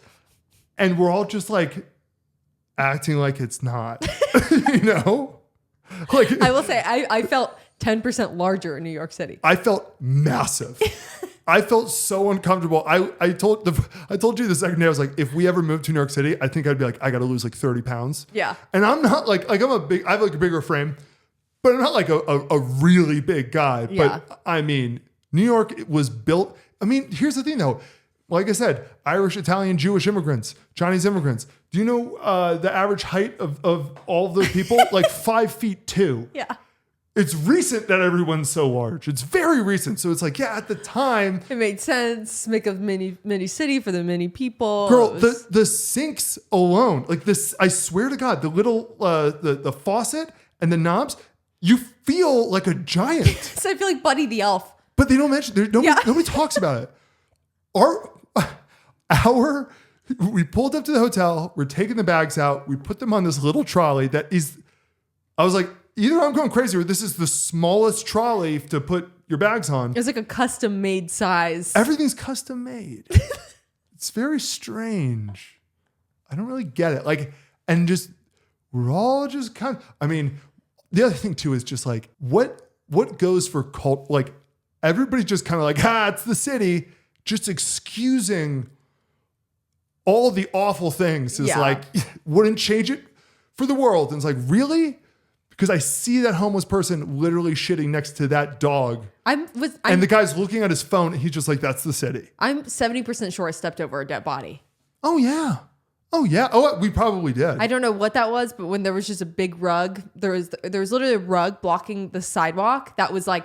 And we're all just like acting like it's not, you know? Like I will say, I felt 10% larger in New York City. I felt massive. I felt so uncomfortable. I told you the second day, I was like, if we ever moved to New York City, I think I'd be like, I got to lose like 30 pounds. Yeah. And I'm not like I have like a bigger frame, but I'm not like a really big guy. Yeah. But I mean, New York was built. I mean, here's the thing though. Like I said, Irish, Italian, Jewish immigrants, Chinese immigrants. Do you know the average height of all of those people? Like 5'2". Yeah. it's recent that everyone's so large. It's very recent. So it's like, yeah, at the time. It made sense. Make a mini city for the many people. Girl, the sinks alone, like this, I swear to God, the little, the faucet and the knobs, you feel like a giant. So I feel like Buddy the Elf. But they don't mention, nobody talks about it. We pulled up to the hotel, we're taking the bags out, we put them on this little trolley I was like, either I'm going crazy or this is the smallest trolley to put your bags on. It's like a custom made size. Everything's custom made. It's very strange. I don't really get it. Like, and just, we're all just kind of, I mean, the other thing too is just like, what goes for cult? Like, everybody's just kind of like, it's the city, just excusing all the awful things is like, wouldn't change it for the world. And it's like, really? Because I see that homeless person literally shitting next to that dog. And the guy's looking at his phone and he's just like, that's the city. I'm 70% sure I stepped over a dead body. Oh, yeah. Oh, yeah. Oh, we probably did. I don't know what that was, but when there was just a big rug, there was literally a rug blocking the sidewalk that was like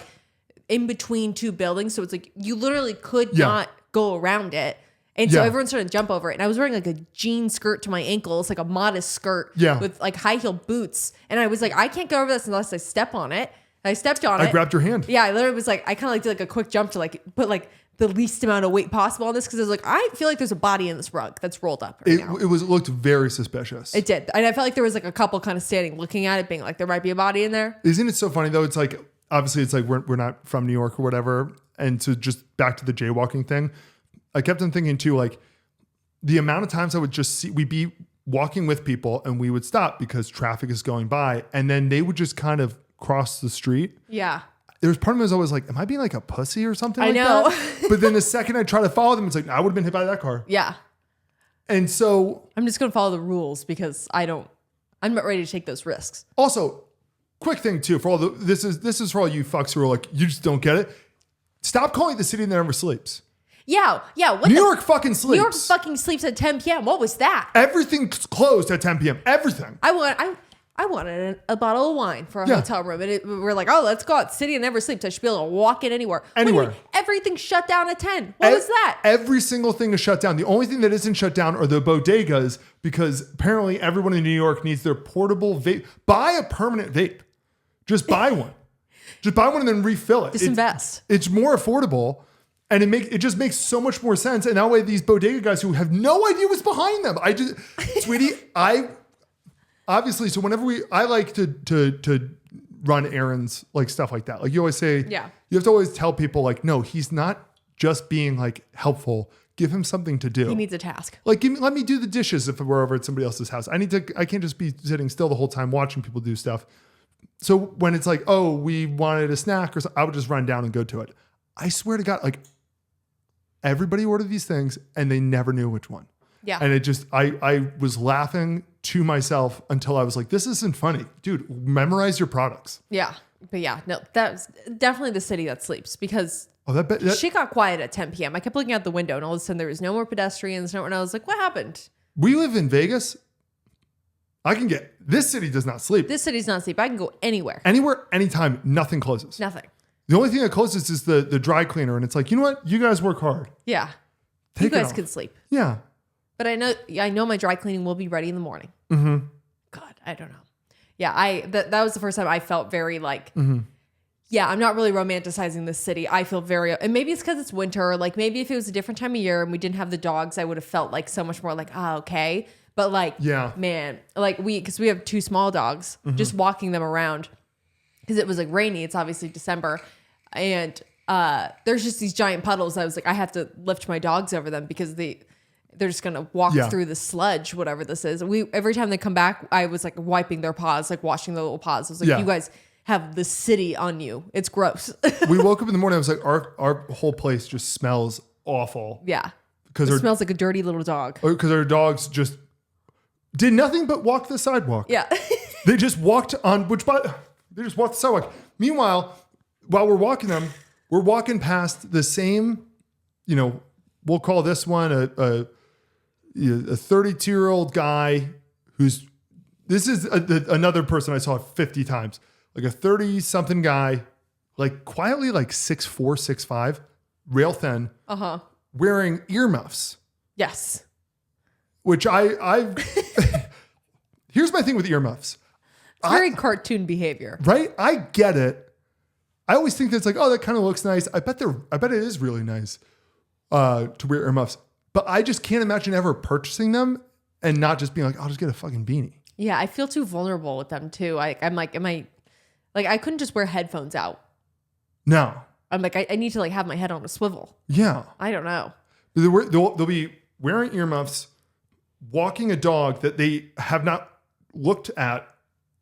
in between two buildings. So it's like you literally could not go around it. And so everyone started to jump over it. And I was wearing like a jean skirt to my ankles, like a modest skirt with like high heel boots. And I was like, I can't go over this unless I step on it. And I stepped on it. I grabbed your hand. Yeah, I literally was like, I kind of like did like a quick jump to like put like the least amount of weight possible on this. Cause I was like, I feel like there's a body in this rug that's rolled up right now. It looked very suspicious. It did. And I felt like there was like a couple kind of standing looking at it being like, there might be a body in there. Isn't it so funny though? It's like, obviously it's like, we're not from New York or whatever. And so just back to the jaywalking thing, I kept on thinking too, like, the amount of times I would just see, we'd be walking with people and we would stop because traffic is going by and then they would just kind of cross the street. Yeah. There was part of me was always like, am I being like a pussy or something I like know. that? But then the second I try to follow them, it's like, I would have been hit by that car. Yeah. And so. I'm just going to follow the rules because I'm not ready to take those risks. Also, quick thing too, this is for all you fucks who are like, you just don't get it. Stop calling it the city that never sleeps. Yeah. New York fucking sleeps. New York fucking sleeps at 10 p.m. What was that? Everything's closed at 10 p.m. Everything. I wanted a bottle of wine for a hotel room. And we're like, oh, let's go out. City never sleeps. I should be able to walk in anywhere. Everything's shut down at 10. What was that? Every single thing is shut down. The only thing that isn't shut down are the bodegas because apparently everyone in New York needs their portable vape. Buy a permanent vape. Just buy one. Just buy one and then refill it. Just invest. It's more affordable. And it just makes so much more sense. And that way these bodega guys who have no idea what's behind them. Sweetie, obviously, so whenever I like to run errands, like stuff like that. Like you always say, you have to always tell people like, no, he's not just being like helpful. Give him something to do. He needs a task. Like let me do the dishes if we're over at somebody else's house. I can't just be sitting still the whole time watching people do stuff. So when it's like, oh, we wanted a snack or something, I would just run down and go to it. I swear to God, like, everybody ordered these things and they never knew which one. Yeah. And it just, I was laughing to myself until I was like, this isn't funny. Dude, memorize your products. Yeah. But yeah, no, that's definitely the city that sleeps because shit got quiet at 10 p.m. I kept looking out the window and all of a sudden there was no more pedestrians. And I was like, what happened? We live in Vegas. This city does not sleep. This city's not sleep. I can go anywhere. Anywhere, anytime, nothing closes. Nothing. The only thing that closes is the dry cleaner. And it's like, you know what? You guys work hard. Yeah. You guys can sleep. Yeah. But I know my dry cleaning will be ready in the morning. Mm-hmm. God, I don't know. Yeah, that was the first time I felt very like, yeah, I'm not really romanticizing this city. I feel very, and maybe it's because it's winter. Like maybe if it was a different time of year and we didn't have the dogs, I would have felt like so much more like, okay. But like, man, like because we have two small dogs, just walking them around because it was like rainy. It's obviously December. And there's just these giant puddles. I was like, I have to lift my dogs over them because they're just gonna walk through the sludge, whatever this is. Every time they come back, I was like wiping their paws, like washing their little paws. I was like, you guys have the city on you. It's gross. We woke up in the morning. I was like, our whole place just smells awful. Yeah, because it smells like a dirty little dog. Because our dogs just did nothing but walk the sidewalk. Yeah, they just walked on they just walked the sidewalk. Meanwhile, while we're walking them, we're walking past the same, we'll call this one a 32-year-old guy this is another person I saw 50 times. like a 30 something guy, like quietly like 6'4", 6'5", rail thin, wearing earmuffs. Yes. Which I've here's my thing with earmuffs. It's very cartoon behavior. Right? I get it. I always think that's like, oh, that kind of looks nice. I bet it is really nice to wear earmuffs. But I just can't imagine ever purchasing them and not just being like, I'll just get a fucking beanie. Yeah, I feel too vulnerable with them too. I'm like, I couldn't just wear headphones out. No. I'm like, I need to like have my head on a swivel. Yeah. I don't know. They'll be wearing earmuffs, walking a dog that they have not looked at.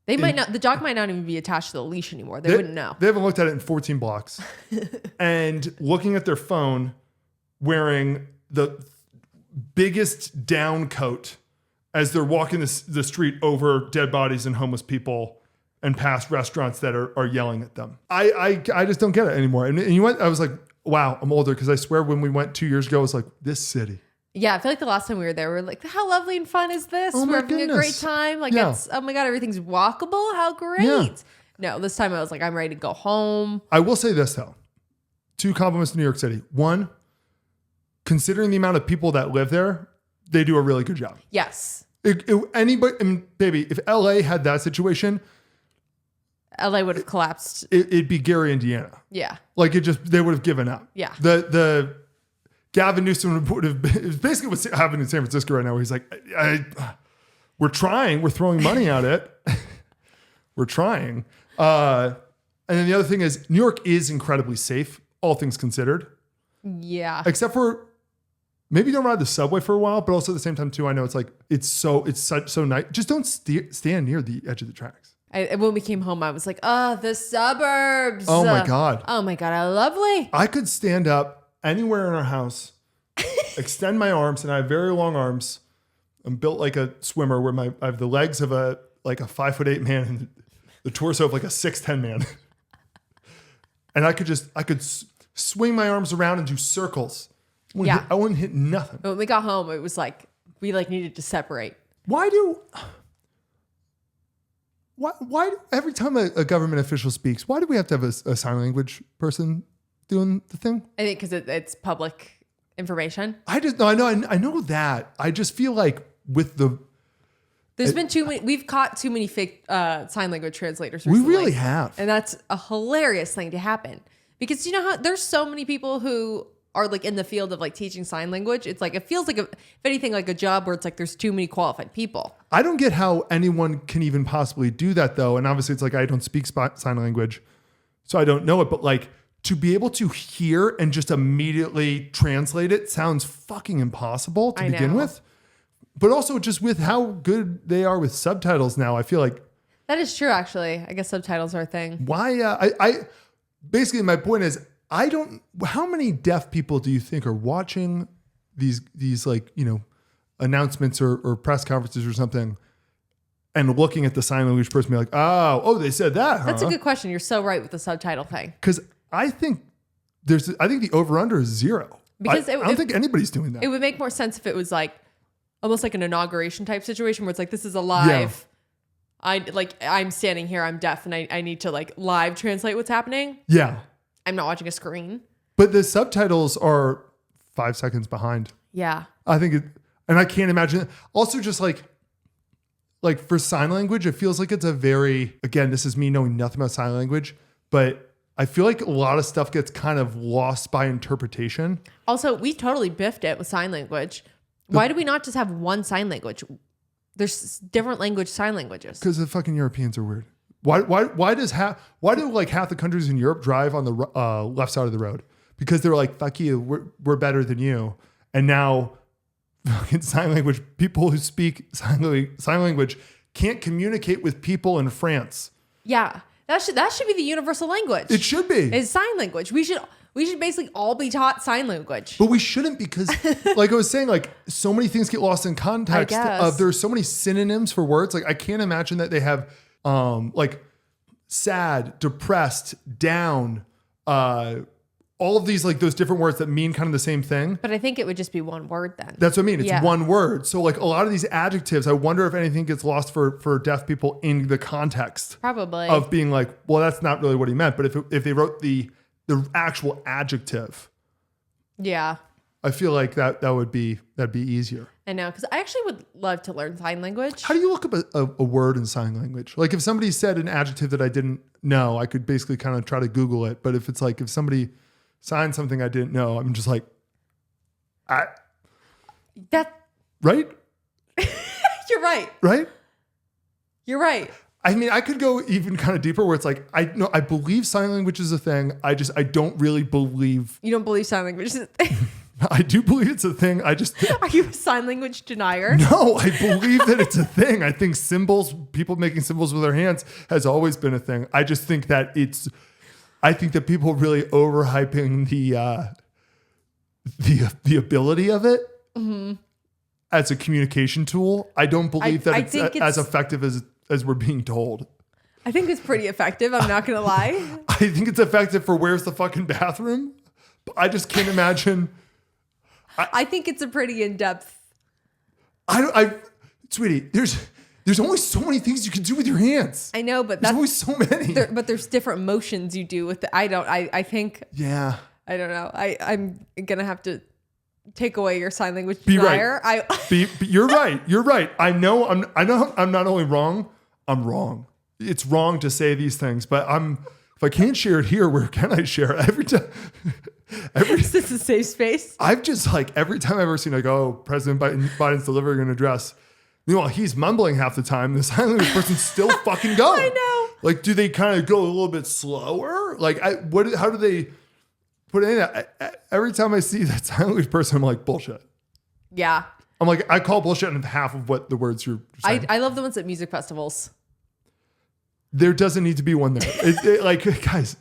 The dog might not even be attached to the leash anymore. They wouldn't know. They haven't looked at it in 14 blocks. And looking at their phone, wearing the biggest down coat as they're walking the street over dead bodies and homeless people and past restaurants that are yelling at them. I just don't get it anymore. And you went, I was like, wow, I'm older, because I swear when we went 2 years ago, I was like, this city. Yeah, I feel like the last time we were there, we were like, how lovely and fun is this? We're having a great time. Like, it's, oh my God, everything's walkable. How great. Yeah. No, this time I was like, I'm ready to go home. I will say this, though. 2 compliments to New York City. 1, considering the amount of people that live there, they do a really good job. Yes. Anybody, I mean, baby, if LA had that situation, LA would have collapsed. It'd be Gary, Indiana. Yeah. Like they would have given up. Yeah. The Gavin Newsom would have been, it's basically what's happening in San Francisco right now, where he's like, we're trying, we're throwing money at it. We're trying. And then the other thing is, New York is incredibly safe, all things considered. Yeah. Except for maybe don't ride the subway for a while, but also at the same time too, I know it's like, it's so nice. Just don't stand near the edge of the tracks. When we came home, I was like, oh, the suburbs. Oh my God. Oh my God, how lovely. I could stand up anywhere in our house, extend my arms, and I have very long arms. I'm built like a swimmer, where I have the legs of a 5'8" man and the torso of like a 6'10" man. And I could swing my arms around and do circles. I wouldn't hit nothing. But when we got home, it was like, we needed to separate. Why every time a government official speaks, why do we have to have a sign language person doing the thing? I think because it's public information. I know that. I just feel like there's been too many. We've caught too many fake sign language translators recently. We really have, and that's a hilarious thing to happen, because you know how there's so many people who are like in the field of like teaching sign language. It's like, it feels like if anything, like a job where it's like there's too many qualified people. I don't get how anyone can even possibly do that though. And obviously it's like, I don't speak sign language, so I don't know it, but like to be able to hear and just immediately translate it sounds fucking impossible to begin with. But also just with how good they are with subtitles now, I feel like that is true. Actually, I guess subtitles are a thing. Why? I basically, my point is, how many deaf people do you think are watching these like, you know, announcements or press conferences or something and looking at the sign language person be like, oh, they said that, huh? That's a good question. You're so right with the subtitle thing. Because I think the over under is 0. Because I don't think anybody's doing that. It would make more sense if it was like almost like an inauguration type situation where it's like, this is a live, I'm standing here, I'm deaf, and I need to like live translate what's happening. Yeah. I'm not watching a screen. But the subtitles are 5 seconds behind. Yeah. I think and I can't imagine it. Also just like for sign language, it feels like it's a very, again, this is me knowing nothing about sign language, but I feel like a lot of stuff gets kind of lost by interpretation. Also, we totally biffed it with sign language. Why do we not just have one sign language? There's different sign languages. Because the fucking Europeans are weird. Why do like half the countries in Europe drive on the left side of the road? Because they're like, fuck you, we're better than you. And now fucking sign language, people who speak sign language can't communicate with people in France. Yeah. That should be the universal language. It should be. It's sign language. We should basically all be taught sign language. But we shouldn't, because like I was saying, like so many things get lost in context of there's so many synonyms for words. Like I can't imagine that they have like sad, depressed, down, all all of these, like those different words that mean kind of the same thing. But I think it would just be one word then. That's what I mean. It's one word. So like a lot of these adjectives, I wonder if anything gets lost for deaf people in the context. Probably. Of being like, well, that's not really what he meant. But if they wrote the actual adjective. Yeah. I feel like that'd be easier. I know, because I actually would love to learn sign language. How do you look up a word in sign language? Like if somebody said an adjective that I didn't know, I could basically kind of try to Google it. But if it's like if somebody signed something I didn't know, I'm just like, right? You're right. Right? You're right. I mean, I could go even kind of deeper where it's like, I believe sign language is a thing. I don't really believe. You don't believe sign language is a thing? I do believe it's a thing. Are you a sign language denier? No, I believe that it's a thing. I think people making symbols with their hands has always been a thing. I just think that I think that people really overhyping the ability of it as a communication tool. I don't believe that it's as effective as we're being told. I think it's pretty effective. I'm not going to lie. I think it's effective for where's the fucking bathroom. But I just can't imagine. I think it's a pretty in-depth. Sweetie, there's only so many things you can do with your hands. I know, but there's always so many. But there's different motions you do with it. I think. Yeah. I don't know. I'm gonna have to take away your sign language Be denier. Right. You're right. You're right. I know I'm not only wrong, I'm wrong. It's wrong to say these things, but if I can't share it here, where can I share it? Every time. Is this a safe space? I've just like every time I've ever seen like, oh, President Biden's delivering an address. Meanwhile, he's mumbling half the time. The sign language person's still fucking going. I know. Like, do they kind of go a little bit slower? Like, how do they put it in? Every time I see that sign language person, I'm like, bullshit. Yeah. I'm like, I call bullshit on half of what the words you're saying. I love the ones at music festivals. There doesn't need to be one there. Like, guys,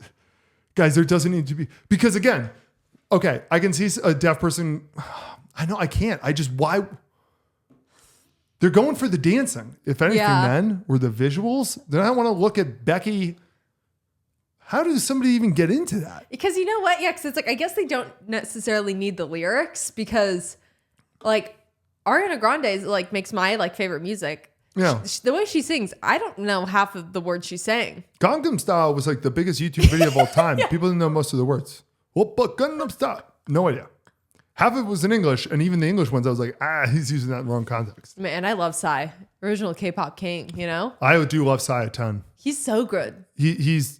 there doesn't need to be. Because again, okay, I can see a deaf person. I know I can't. Why? They're going for the dancing. If anything, then, or the visuals. Then I want to look at Becky. How does somebody even get into that? Because you know what? Yeah, because it's like, I guess they don't necessarily need the lyrics because, like, Ariana Grande like makes my like favorite music. Yeah. The way she sings, I don't know half of the words she's saying. Gangnam Style was like the biggest YouTube video of all time. Yeah. People didn't know most of the words. Oppa Gangnam Style. No idea. Half of it was in English, and even the English ones, I was like, he's using that in the wrong context. Man, I love Psy. Original K-pop king, you know? I do love Psy a ton. He's so good. He's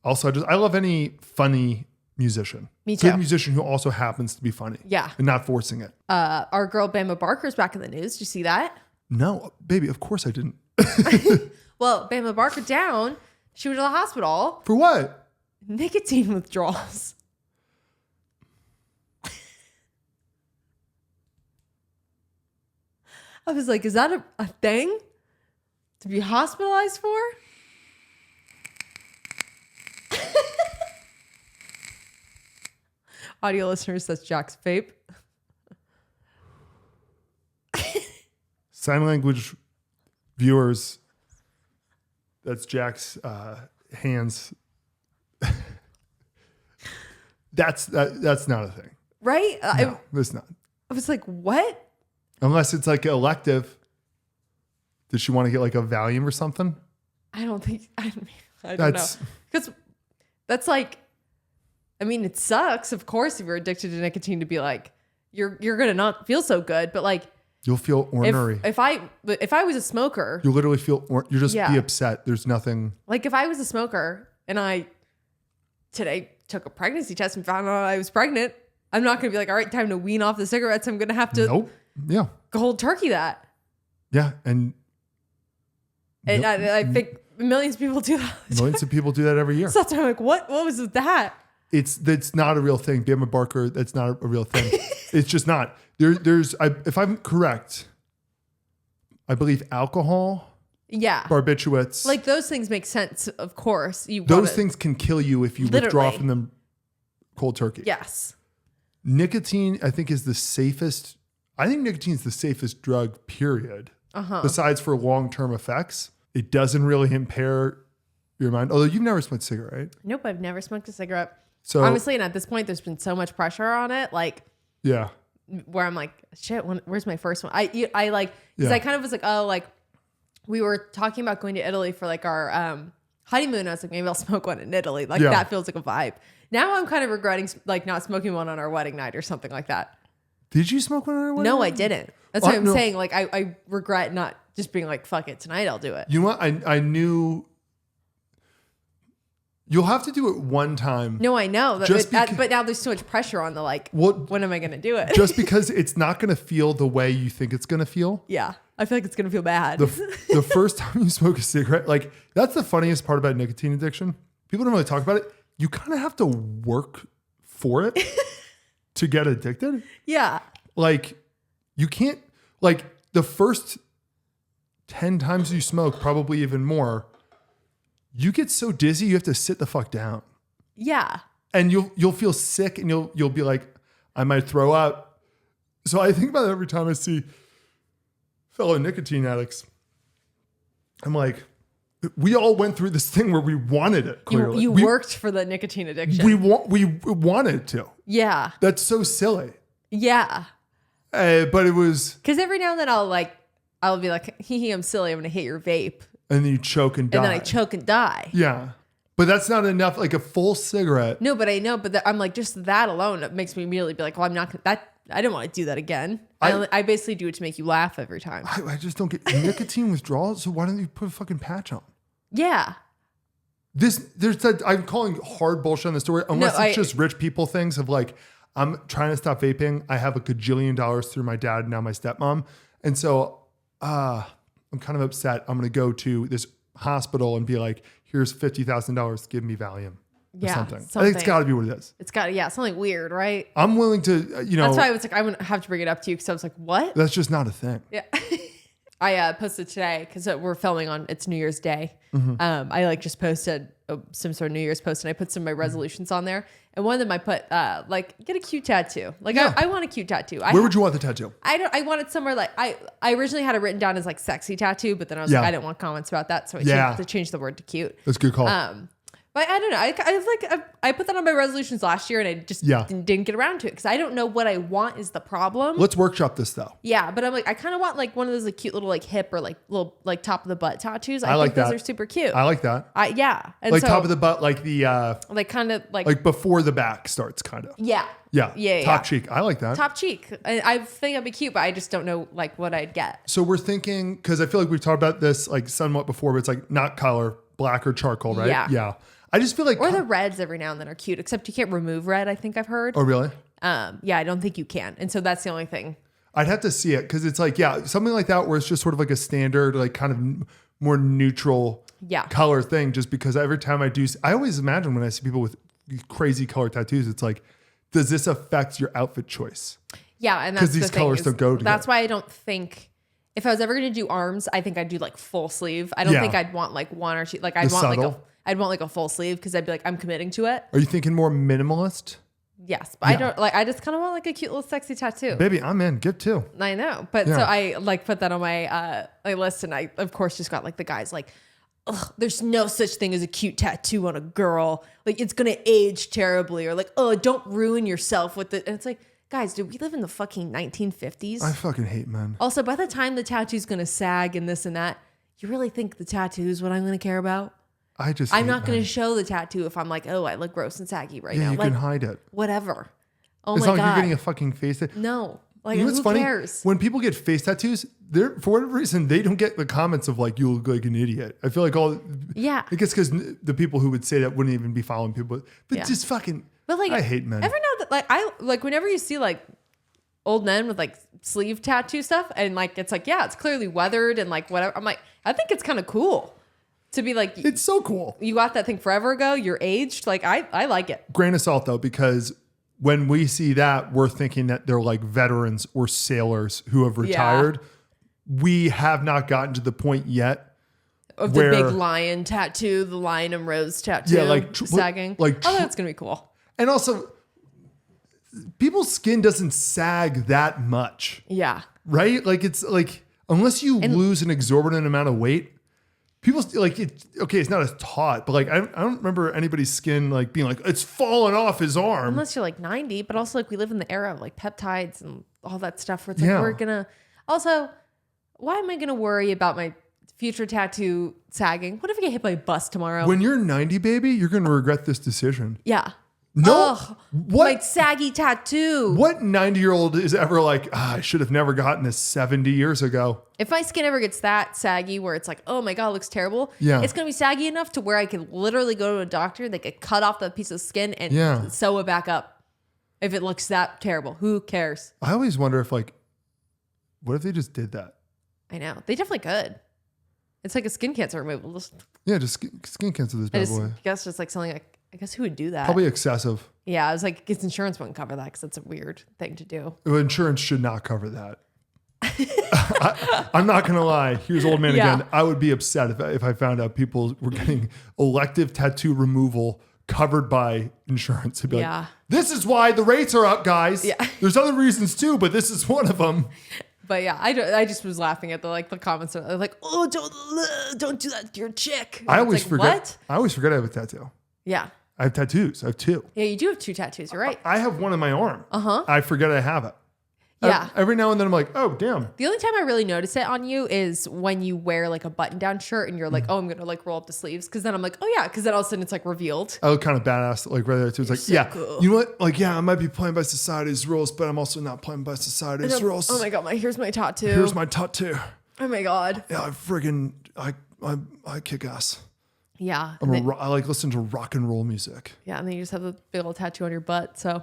also I love any funny musician. Me too. Good musician who also happens to be funny. Yeah. And not forcing it. Our girl Bama Barker's back in the news. Did you see that? No, baby, of course I didn't. Well, Bama Barker down. She went to the hospital. For what? Nicotine withdrawals. I was like, is that a thing to be hospitalized for? Audio listeners, that's Jack's vape. Sign language viewers, that's Jack's hands. That's not a thing. Right? No, it's not. I was like, what? Unless it's like elective. Does she want to get like a Valium or something? I don't know. Because that's like, I mean, it sucks, of course, if you're addicted to nicotine to be like, you're going to not feel so good. But like, you'll feel ornery. If I was a smoker. You'll literally feel, you'll just be upset. There's nothing. Like if I was a smoker and I today took a pregnancy test and found out I was pregnant, I'm not going to be like, all right, time to wean off the cigarettes. I'm going to have to. Nope. Yeah. Cold turkey that. Yeah. And I think millions of people do that. Millions of people do that every year. So that's why I'm like, what was with that? It's not a real thing. Bama Barker, that's not a real thing. It's just not. If I'm correct, I believe alcohol. Yeah. Barbiturates. Like those things make sense, of course. Those things can kill you if you withdraw from them cold turkey. Yes. Nicotine, I think, is the safest. I think nicotine is the safest drug, period. Besides for long-term effects. It doesn't really impair your mind. Although you've never smoked a cigarette, right? Nope, I've never smoked a cigarette. So honestly, and at this point, there's been so much pressure on it. Like, yeah, where I'm like, shit, where's my first one? I like, because I kind of was like, oh, like we were talking about going to Italy for like our honeymoon. I was like, maybe I'll smoke one in Italy. Like that feels like a vibe. Now I'm kind of regretting like not smoking one on our wedding night or something like that. Did you smoke one on our wedding No, night? I didn't. That's what I'm saying. Like I regret not just being like, fuck it, tonight I'll do it. You know what? I knew you'll have to do it one time. No, I know. But now there's so much pressure on the like, when am I going to do it? Just because it's not going to feel the way you think it's going to feel. Yeah. I feel like it's going to feel bad. The first time you smoke a cigarette, like that's the funniest part about nicotine addiction. People don't really talk about it. You kind of have to work for it to get addicted. Yeah. Like you can't, like the first 10 times you smoke, probably even more, you get so dizzy you have to sit the fuck down. Yeah. And you'll feel sick and you'll be like, I might throw up. So I think about it every time I see fellow nicotine addicts. I'm like, we all went through this thing where we wanted it. Clearly, you worked for the nicotine addiction. We wanted to. Yeah. That's so silly. Yeah. But it was because every now and then I'll be like, hee, I'm silly. I'm gonna hit your vape. And then you choke and die. And then I choke and die. Yeah. But that's not enough. Like a full cigarette. No, but I know. But I'm like, just that alone, it makes me immediately be like, well, I'm not that. I don't want to do that again. I basically do it to make you laugh every time. I just don't get nicotine withdrawal. So why don't you put a fucking patch on? Yeah. I'm calling hard bullshit on the story. Unless it's just rich people things of like, I'm trying to stop vaping. I have $1 gajillion through my dad and now my stepmom. And so, I'm kind of upset. I'm going to go to this hospital and be like, here's $50,000. Give me Valium. Or something. I think it's got to be what it is. It's got to, something weird, right? I'm willing to, That's why I was like, I wouldn't have to bring it up to you because I was like, what? That's just not a thing. Yeah. I posted today because we're filming on it's New Year's Day. Mm-hmm. I like just posted some sort of New Year's post and I put some of my resolutions on there. And one of them I put like get a cute tattoo. Like I want a cute tattoo. Where would you want the tattoo? I want it somewhere like I originally had it written down as like sexy tattoo, but then I was like I didn't want comments about that, so I changed the word to cute. That's a good call. But I don't know. I put that on my resolutions last year and I just didn't get around to it because I don't know what I want is the problem. Let's workshop this though. Yeah, but I'm like, I kind of want like one of those like cute little like hip or like little like top of the butt tattoos. I like think that. Those are super cute. I like that. And like so, top of the butt, like the like kind of like before the back starts, kind of. Yeah. Top cheek. I like that. Top cheek. I think that'd be cute, but I just don't know like what I'd get. So we're thinking because I feel like we've talked about this like somewhat before, but it's like not color, black or charcoal, right? Yeah. I just feel like or the reds every now and then are cute, except you can't remove red. I think I've heard. Oh really? Yeah, I don't think you can, and so that's the only thing. I'd have to see it because it's like something like that where it's just sort of like a standard like kind of more neutral color thing. Just because every time I always imagine when I see people with crazy color tattoos, it's like, does this affect your outfit choice? Yeah, and that's because these colors don't go together. That's why I don't think. If I was ever going to do arms, I think I'd do like full sleeve. I don't think I'd want like one or two. Like I'd want like a full sleeve because I'd be like, I'm committing to it. Are you thinking more minimalist? Yes, but I don't like. I just kind of want like a cute little sexy tattoo. Baby, I'm in. Give two. I know, but so I like put that on my list, and I of course just got like the guys like, ugh, there's no such thing as a cute tattoo on a girl. Like it's gonna age terribly, or like, oh, don't ruin yourself with it. And it's like, guys, do we live in the fucking 1950s? I fucking hate men. Also, by the time the tattoo's gonna sag and this and that, you really think the tattoo is what I'm gonna care about? I'm not going to show the tattoo if I'm like, oh, I look gross and saggy right now. You can hide it. Whatever. Oh it's my God. It's not like you're getting a fucking face tattoo. No. Like, what's who funny? cares? When people get face tattoos, for whatever reason, they don't get the comments of like, you look like an idiot. I feel like I guess because the people who would say that wouldn't even be following people. But just fucking, but like, I hate men. Every now that like whenever you see like old men with like sleeve tattoo stuff and like, it's like, it's clearly weathered and like whatever. I'm like, I think it's kind of cool. To be like, it's so cool. You got that thing forever ago. You're aged. Like I like it. Grain of salt though, because when we see that, we're thinking that they're like veterans or sailors who have retired. We have not gotten to the point yet of the big lion tattoo, the lion and rose tattoo. Like sagging. That's gonna be cool. And also, people's skin doesn't sag that much. Yeah. Right. Like it's like unless you lose an exorbitant amount of weight. people like it. Okay, it's not as taut, but like I don't remember anybody's skin like being like it's falling off his arm. Unless you're like 90, but also like we live in the era of like peptides and all that stuff where it's like we're gonna. Also, why am I gonna worry about my future tattoo sagging? What if I get hit by a bus tomorrow? When you're 90, baby, you're gonna regret this decision. Yeah. No. Ugh, what? Like saggy tattoo. What 90-year-old is ever like, I should have never gotten this 70 years ago? If my skin ever gets that saggy where it's like, oh my God, it looks terrible. Yeah. It's going to be saggy enough to where I can literally go to a doctor. They could cut off that piece of skin and sew it back up. If it looks that terrible, who cares? I always wonder if like, what if they just did that? I know. They definitely could. It's like a skin cancer removal. Yeah, just skin cancer this bad boy. I guess just like something like, I guess who would do that? Probably excessive. Yeah, I was like, its insurance wouldn't cover that because that's a weird thing to do. Well, insurance should not cover that. I'm not going to lie. Here's old man again. I would be upset if I found out people were getting elective tattoo removal covered by insurance. It'd be like, this is why the rates are up, guys. Yeah. There's other reasons too, but this is one of them. But yeah, I just was laughing at the comments. They're like, oh, don't do that to your chick. And I always like, forget. What? I always forget I have a tattoo. Yeah. I have tattoos. I have 2. Yeah, you do have 2 tattoos. You're right. I have one in my arm. I forget I have it. Yeah. Every now and then I'm like, oh, damn. The only time I really notice it on you is when you wear like a button down shirt and you're like, oh, I'm going to like roll up the sleeves. Cause then I'm like, oh yeah. Cause then all of a sudden it's like revealed. I look kind of badass. Like right there too. It's like, so cool. You know what? Like, yeah, I might be playing by society's rules, but I'm also not playing by society's rules. Oh my God. Here's my tattoo. Here's my tattoo. Oh my God. Yeah, I kick ass. Yeah. I like listen to rock and roll music. Yeah. And then you just have a big old tattoo on your butt. So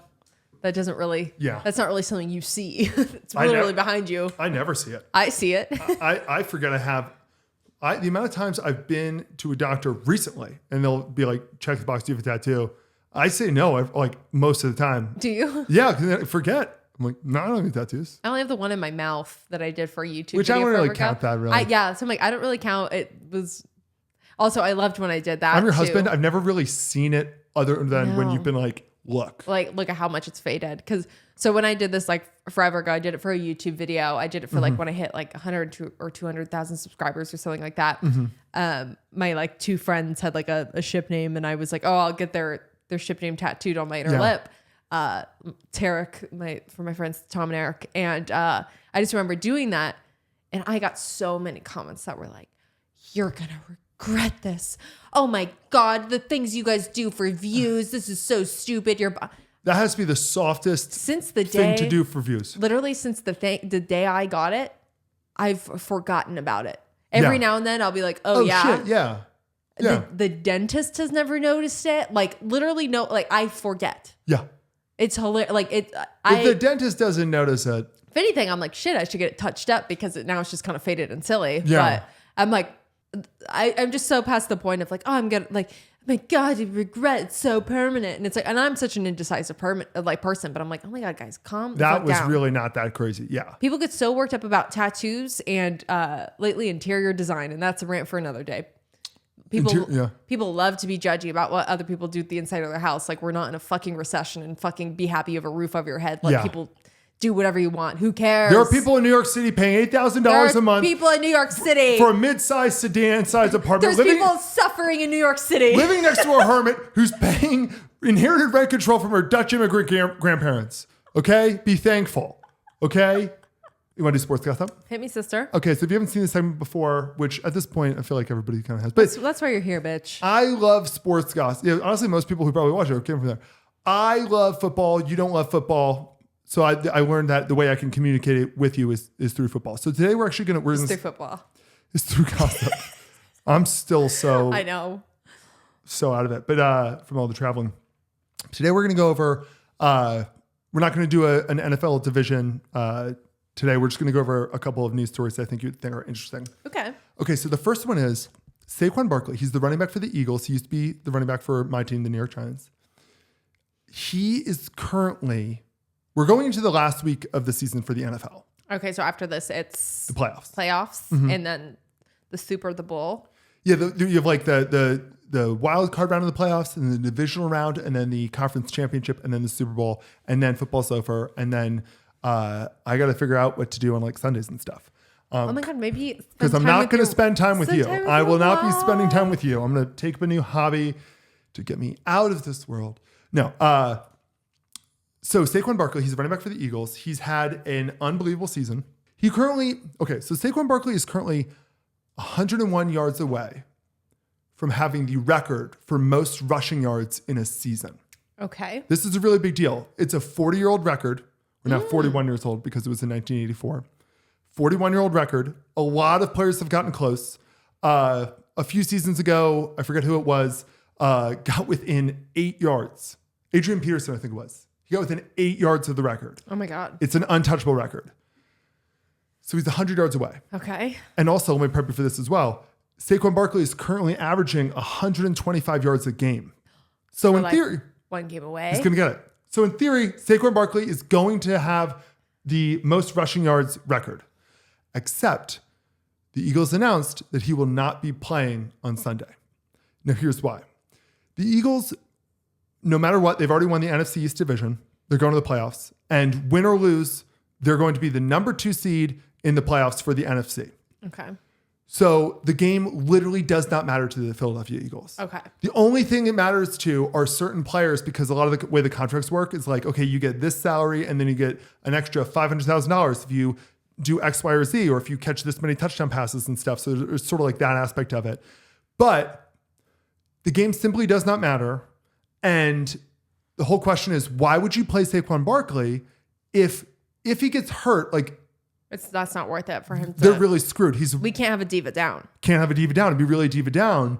that doesn't really, that's not really something you see. It's literally behind you. I never see it. I see it. I forget I have, the amount of times I've been to a doctor recently and they'll be like, check the box, do you have a tattoo? I say no, like most of the time. Do you? Yeah, because I forget. I'm like, no, I don't have any tattoos. I only have the one in my mouth that I did for a YouTube Which video. I don't really count that really. So I'm like, I don't really count. It was, also I loved when I did that. I'm your husband. I've never really seen it other than when you've been like, look at how much it's faded. So when I did this like forever ago, I did it for a YouTube video. I did it for like when I hit like 100 or 200,000 subscribers or something like that. My like 2 friends had like a ship name and I was like, oh, I'll get their ship name tattooed on my inner lip. Tarek, for my friends Tom and Eric. And I just remember doing that and I got so many comments that were like, you're gonna regret this. Oh my God, the things you guys do for views. This is so stupid. That has to be the softest thing to do for views. Literally since the day I got it, I've forgotten about it. Every now and then I'll be like, oh yeah. Shit, yeah. The dentist has never noticed it. Like literally I forget. Yeah. It's hilarious. Like if the dentist doesn't notice it. If anything, I'm like, shit, I should get it touched up because now it's just kind of faded and silly. Yeah. But I'm like, I'm just so past the point of like, oh, I'm gonna like, oh my God, you regret it's so permanent. And it's like, and I'm such an indecisive person, but I'm like, oh my God, guys, calm that was down. really not that crazy. Yeah. People get so worked up about tattoos and lately interior design, and that's a rant for another day. People love to be judgy about what other people do at the inside of their house. Like we're not in a fucking recession and fucking be happy you have a roof over your head. Let people do whatever you want. Who cares? There are people in New York City paying $8,000 a month. People in New York City for a mid-sized sedan-sized apartment. There's people suffering in New York City. Living next to a hermit who's paying inherited rent control from her Dutch immigrant grandparents. Okay? Be thankful. Okay? You want to do sports gossip? Hit me, sister. Okay, so if you haven't seen this segment before, which at this point I feel like everybody kind of has, but that's why you're here, bitch. I love sports gossip. Yeah, honestly, most people who probably watch it came from there. I love football. You don't love football. So I learned that the way I can communicate it with you is through football. So today we're actually going to... It's through football. It's through gossip. I'm still so... I know. So out of it. But from all the traveling. Today we're going to go over... we're not going to do an NFL division today. We're just going to go over a couple of news stories that I think you think are interesting. Okay, so the first one is Saquon Barkley. He's the running back for the Eagles. He used to be the running back for my team, the New York Giants. He is currently... We're going into the last week of the season for the NFL. Okay, so after this, it's the playoffs, and then the Super Bowl. Yeah, you have like the wild card round of the playoffs, and the divisional round, and then the conference championship, and then the Super Bowl, and then football's over, and then I got to figure out what to do on like Sundays and stuff. Oh my God, maybe because I'm not going to spend time with you. I will not be spending time with you. I'm going to take up a new hobby to get me out of this world. No. So Saquon Barkley, he's a running back for the Eagles. He's had an unbelievable season. So Saquon Barkley is currently 101 yards away from having the record for most rushing yards in a season. Okay. This is a really big deal. It's a 40-year-old record. We're now 41 years old because it was in 1984. 41-year-old record. A lot of players have gotten close. A few seasons ago, I forget who it was, got within 8 yards. Adrian Peterson, I think it was. He got within 8 yards of the record. Oh my God. It's an untouchable record. So he's 100 yards away. Okay. And also, let me prep you for this as well. Saquon Barkley is currently averaging 125 yards a game. So in theory, one game away. He's going to get it. So in theory, Saquon Barkley is going to have the most rushing yards record. Except the Eagles announced that he will not be playing on Sunday. Now, here's why. The Eagles, no matter what, they've already won the NFC East division. They're going to the playoffs. And win or lose, they're going to be the number 2 seed in the playoffs for the NFC. Okay. So the game literally does not matter to the Philadelphia Eagles. Okay. The only thing it matters to are certain players, because a lot of the way the contracts work is like, okay, you get this salary and then you get an extra $500,000 if you do X, Y, or Z, or if you catch this many touchdown passes and stuff. So there's sort of like that aspect of it. But the game simply does not matter. And the whole question is, why would you play Saquon Barkley if he gets hurt? Like, that's not worth it for him. They're really screwed. We can't have a diva down. Can't have a diva down. It'd be really diva down.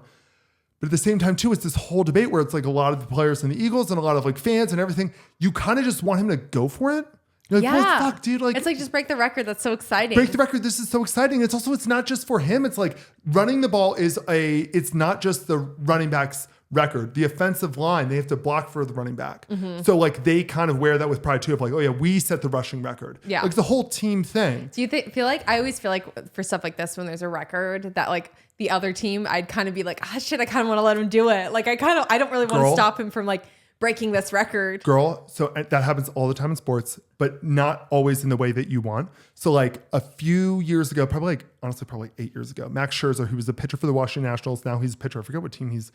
But at the same time, too, it's this whole debate where it's like a lot of the players in the Eagles and a lot of like fans and everything. You kind of just want him to go for it. You're like, what the fuck, dude? Like, it's like, just break the record. That's so exciting. Break the record. This is so exciting. It's not just for him. It's like running the ball it's not just the running back's record. The offensive line, they have to block for the running back. Mm-hmm. So like they kind of wear that with pride too, of like, oh yeah, we set the rushing record. Yeah. Like the whole team thing. Do you feel like, I always feel like for stuff like this, when there's a record that like the other team, I'd kind of be like, shit, I kind of want to let him do it. Like I don't really want to stop him from like breaking this record. So that happens all the time in sports, but not always in the way that you want. So like a few years ago, probably 8 years ago, Max Scherzer, who was a pitcher for the Washington Nationals, now he's a pitcher. I forget what team he's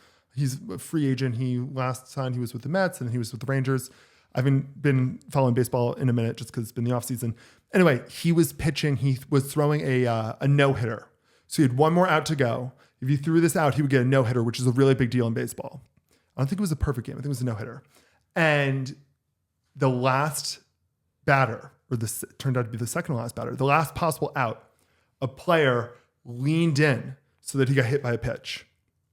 a free agent. He last signed, he was with the Mets and he was with the Rangers. I haven't been following baseball in a minute just because it's been the off season. Anyway, he was pitching. He was throwing a no-hitter. So he had one more out to go. If he threw this out, he would get a no-hitter, which is a really big deal in baseball. I don't think it was a perfect game. I think it was a no-hitter. And the last batter, or this turned out to be the second to last batter, the last possible out, a player leaned in so that he got hit by a pitch.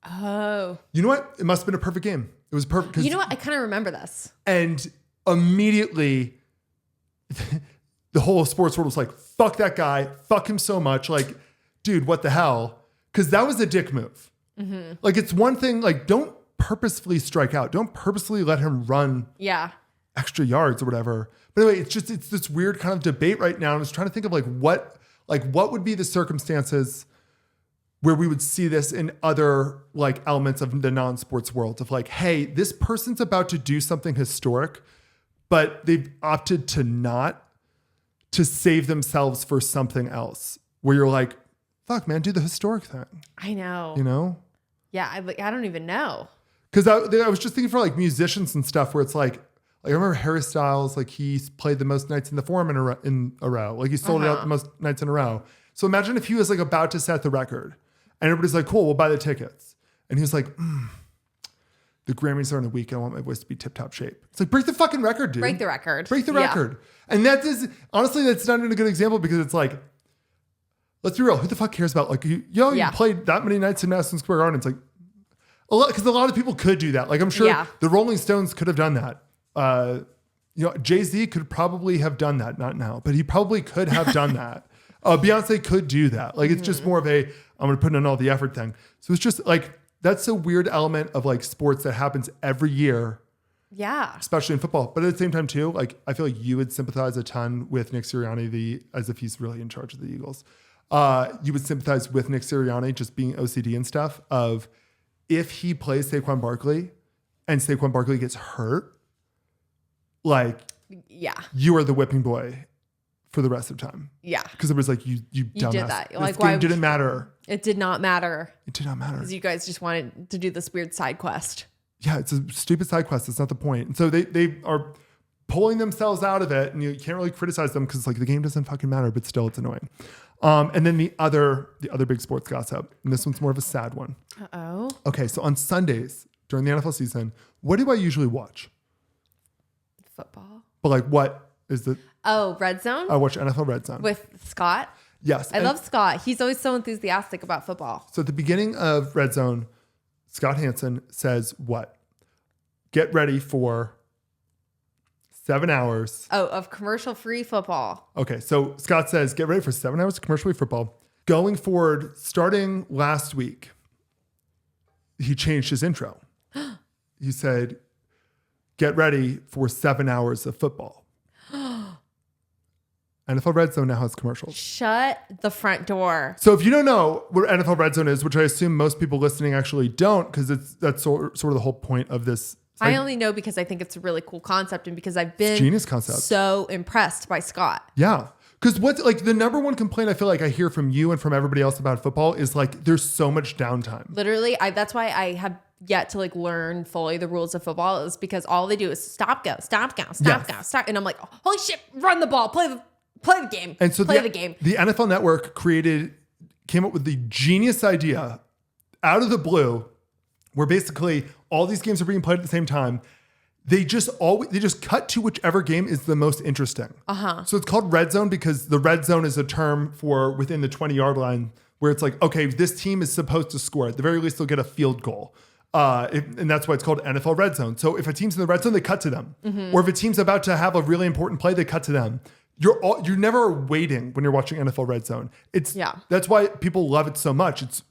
Oh. You know what? It must have been a perfect game. It was perfect. You know what? I kind of remember this. And immediately, the whole sports world was like, fuck that guy. Fuck him so much. Like, dude, what the hell? Because that was a dick move. Mm-hmm. Like, it's one thing, like, don't purposefully strike out. Don't purposely let him run extra yards or whatever. But anyway, it's this weird kind of debate right now. And I was trying to think of what would be the circumstances where we would see this in other like elements of the non-sports world of like, hey, this person's about to do something historic, but they've opted to save themselves for something else where you're like, fuck man, do the historic thing. I know. You know? Yeah. I don't even know. Because I was just thinking for like musicians and stuff where it's like I remember Harry Styles, like he played the most nights in the Forum in a row. Like he sold it out the most nights in a row. So imagine if he was like about to set the record and everybody's like, cool, we'll buy the tickets. And he was like, the Grammys are in a week. I want my voice to be tip top shape. It's like, break the fucking record, dude. Break the record. Break the record. And that is, honestly, that's not even a good example because it's like, let's be real. Who the fuck cares about like, you played that many nights in Madison Square Garden. It's like, because a lot of people could do that. Like I'm sure the Rolling Stones could have done that. Jay-Z could probably have done that. Not now, but he probably could have done that. Beyonce could do that. Like it's just more of a, I'm going to put in all the effort thing. So it's just like, that's a weird element of like sports that happens every year. Yeah. Especially in football. But at the same time too, like I feel like you would sympathize a ton with Nick Sirianni, as if he's really in charge of the Eagles. You would sympathize with Nick Sirianni just being OCD and stuff of, if he plays Saquon Barkley and Saquon Barkley gets hurt, like, you are the whipping boy for the rest of time. Yeah. Because it was like, you dumbass. did that. This Like, game why didn't matter. It did not matter. It did not matter. Because you guys just wanted to do this weird side quest. Yeah, it's a stupid side quest. It's not the point. And so they are pulling themselves out of it, and you can't really criticize them because like the game doesn't fucking matter, but still it's annoying. And then the other big sports gossip, and this one's more of a sad one. Uh-oh. Okay, so on Sundays during the NFL season, what do I usually watch? Football. But like, what is the... Oh, Red Zone? I watch NFL Red Zone. With Scott? Yes. I love Scott. He's always so enthusiastic about football. So at the beginning of Red Zone, Scott Hansen says what? Get ready for 7 hours. Oh, of commercial-free football. Okay, so Scott says, get ready for 7 hours of commercial-free football. Going forward, starting last week, he changed his intro. He said, get ready for 7 hours of football. NFL Red Zone now has commercials. Shut the front door. So if you don't know what NFL Red Zone is, which I assume most people listening actually don't, because that's sort of the whole point of this. I only know because I think it's a really cool concept and because I've been genius concept. So impressed by Scott. Yeah. Because what's like the number one complaint I feel like I hear from you and from everybody else about football is like there's so much downtime. Literally, that's why I have yet to like learn fully the rules of football, is because all they do is stop, go, stop, go, stop, go, stop. And I'm like, holy shit, run the ball, play the game. And so play the game. The NFL Network came up with the genius idea out of the blue, where basically all these games are being played at the same time. They just cut to whichever game is the most interesting. So it's called Red Zone because the red zone is a term for within the 20-yard line, where it's like, okay, this team is supposed to score. At the very least, they'll get a field goal. And that's why it's called NFL Red Zone. So if a team's in the red zone, they cut to them. Or if a team's about to have a really important play, they cut to them. You're never waiting when you're watching NFL Red Zone. That's why people love it so much. It's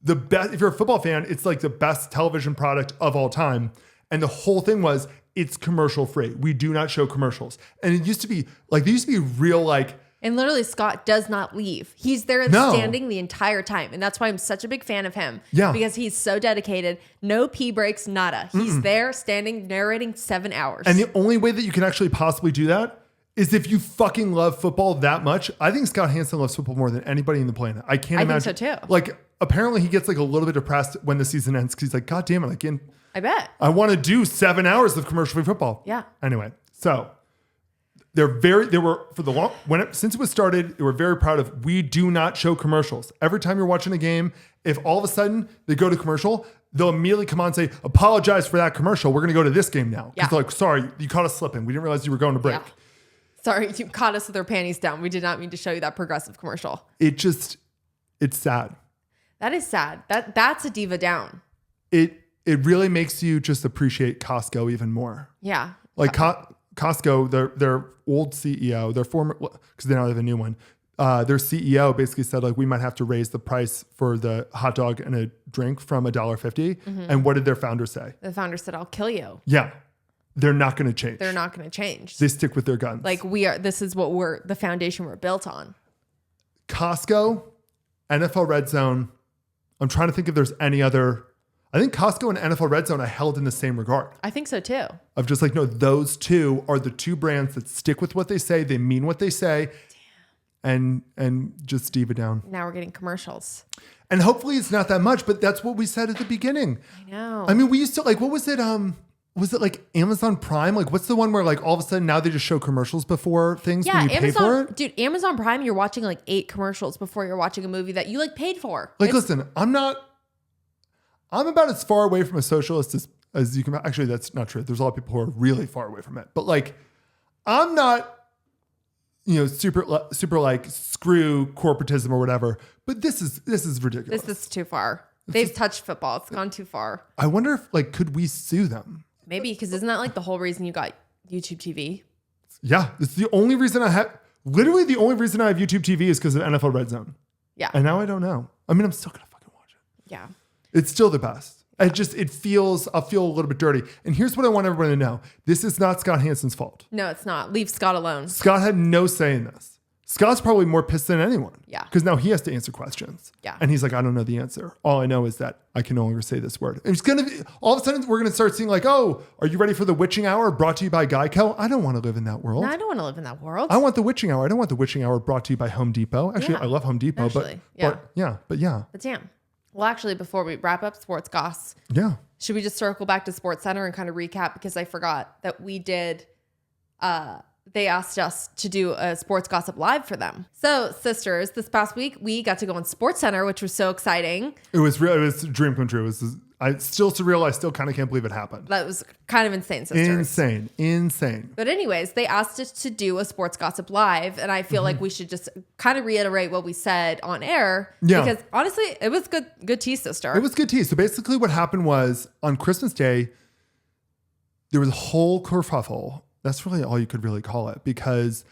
the best. If you're a football fan, it's like the best television product of all time. And the whole thing was, it's commercial free. We do not show commercials. And it used to be like, they used to be real like. And literally Scott does not leave. He's there standing the entire time. And that's why I'm such a big fan of him. Yeah. Because he's so dedicated. No pee breaks, nada. He's there standing, narrating 7 hours. And the only way that you can actually possibly do that is if you fucking love football that much. I think Scott Hansen loves football more than anybody in the planet. I can't imagine. I think so too. Like, apparently he gets like a little bit depressed when the season ends because he's like, God damn it, I bet. I want to do 7 hours of commercial-free football. Yeah. Anyway, so since it was started, they were very proud of, we do not show commercials. Every time you're watching a game, if all of a sudden they go to commercial, they'll immediately come on and say, apologize for that commercial. We're going to go to this game now. Because they're like, sorry, you caught us slipping. We didn't realize you were going to break. Yeah. Sorry, you caught us with our panties down. We did not mean to show you that progressive commercial. It's sad. That is sad. That's a diva down. It really makes you just appreciate Costco even more. Yeah. Like Costco, their old CEO, their former, because they now have a new one, their CEO basically said like, we might have to raise the price for the hot dog and a drink from $1.50. And what did their founder say? The founder said, I'll kill you. Yeah. They're not going to change. They're not going to change. They stick with their guns. Like this is what the foundation we're built on. Costco, NFL Red Zone. I'm trying to think if there's any other. I think Costco and NFL Red Zone I held in the same regard. I think so too. Of just like, no, those two are the two brands that stick with what they say. They mean what they say. Damn. And just diva down. Now we're getting commercials. And hopefully it's not that much, but that's what we said at the beginning. I know. I mean, we used to like, what was it? Was it like Amazon Prime? Like what's the one where like all of a sudden now they just show commercials before things when you pay for it? Dude, Amazon Prime, you're watching like 8 commercials before you're watching a movie that you like paid for. Like, listen, I'm about as far away from a socialist as you can. Actually, that's not true. There's a lot of people who are really far away from it. But like, I'm not, super like screw corporatism or whatever. But this is ridiculous. This is too far. They've touched football. It's gone too far. I wonder if like, could we sue them? Maybe, because isn't that like the whole reason you got YouTube TV? Yeah, it's the only reason literally the only reason I have YouTube TV is because of NFL Red Zone. Yeah. And now I don't know. I mean, I'm still going to fucking watch it. Yeah. It's still the best. I'll feel a little bit dirty. And here's what I want everyone to know. This is not Scott Hansen's fault. No, it's not. Leave Scott alone. Scott had no say in this. Scott's probably more pissed than anyone. Yeah. Because now he has to answer questions. Yeah. And he's like, I don't know the answer. All I know is that I can no longer say this word. And it's going to be, all of a sudden, we're going to start seeing like, oh, are you ready for the witching hour brought to you by Geico? I don't want to live in that world. No, I don't want to live in that world. I want the witching hour. I don't want the witching hour brought to you by Home Depot. Actually, I love Home Depot. Actually, but yeah. But damn. Well, actually, before we wrap up Sports Goss, should we just circle back to Sports Center and kind of recap? Because I forgot that we did, they asked us to do a Sports Gossip Live for them. So, sisters, this past week, we got to go on Sports Center, which was so exciting. It was a dream come true. It's still surreal. I still kind of can't believe it happened. That was kind of insane, sisters. Insane. But anyways, they asked us to do a Sports Gossip Live, and I feel like we should just kind of reiterate what we said on air. Yeah. Because honestly, it was good tea, sister. It was good tea. So basically what happened was on Christmas Day, there was a whole kerfuffle. That's really all you could really call it, because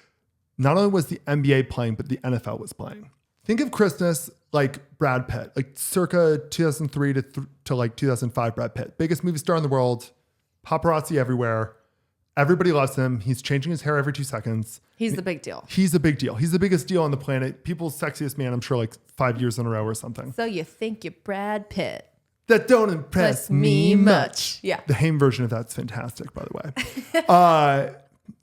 not only was the NBA playing, but the NFL was playing. Think of Christmas like Brad Pitt, like circa 2003 to like 2005 Brad Pitt. Biggest movie star in the world, paparazzi everywhere. Everybody loves him. He's changing his hair every 2 seconds. He's the big deal. He's a big deal. He's the biggest deal on the planet. People's sexiest man, I'm sure, like 5 years in a row or something. So you think you're Brad Pitt. That don't impress me much. Yeah. The Haim version of that's fantastic, by the way.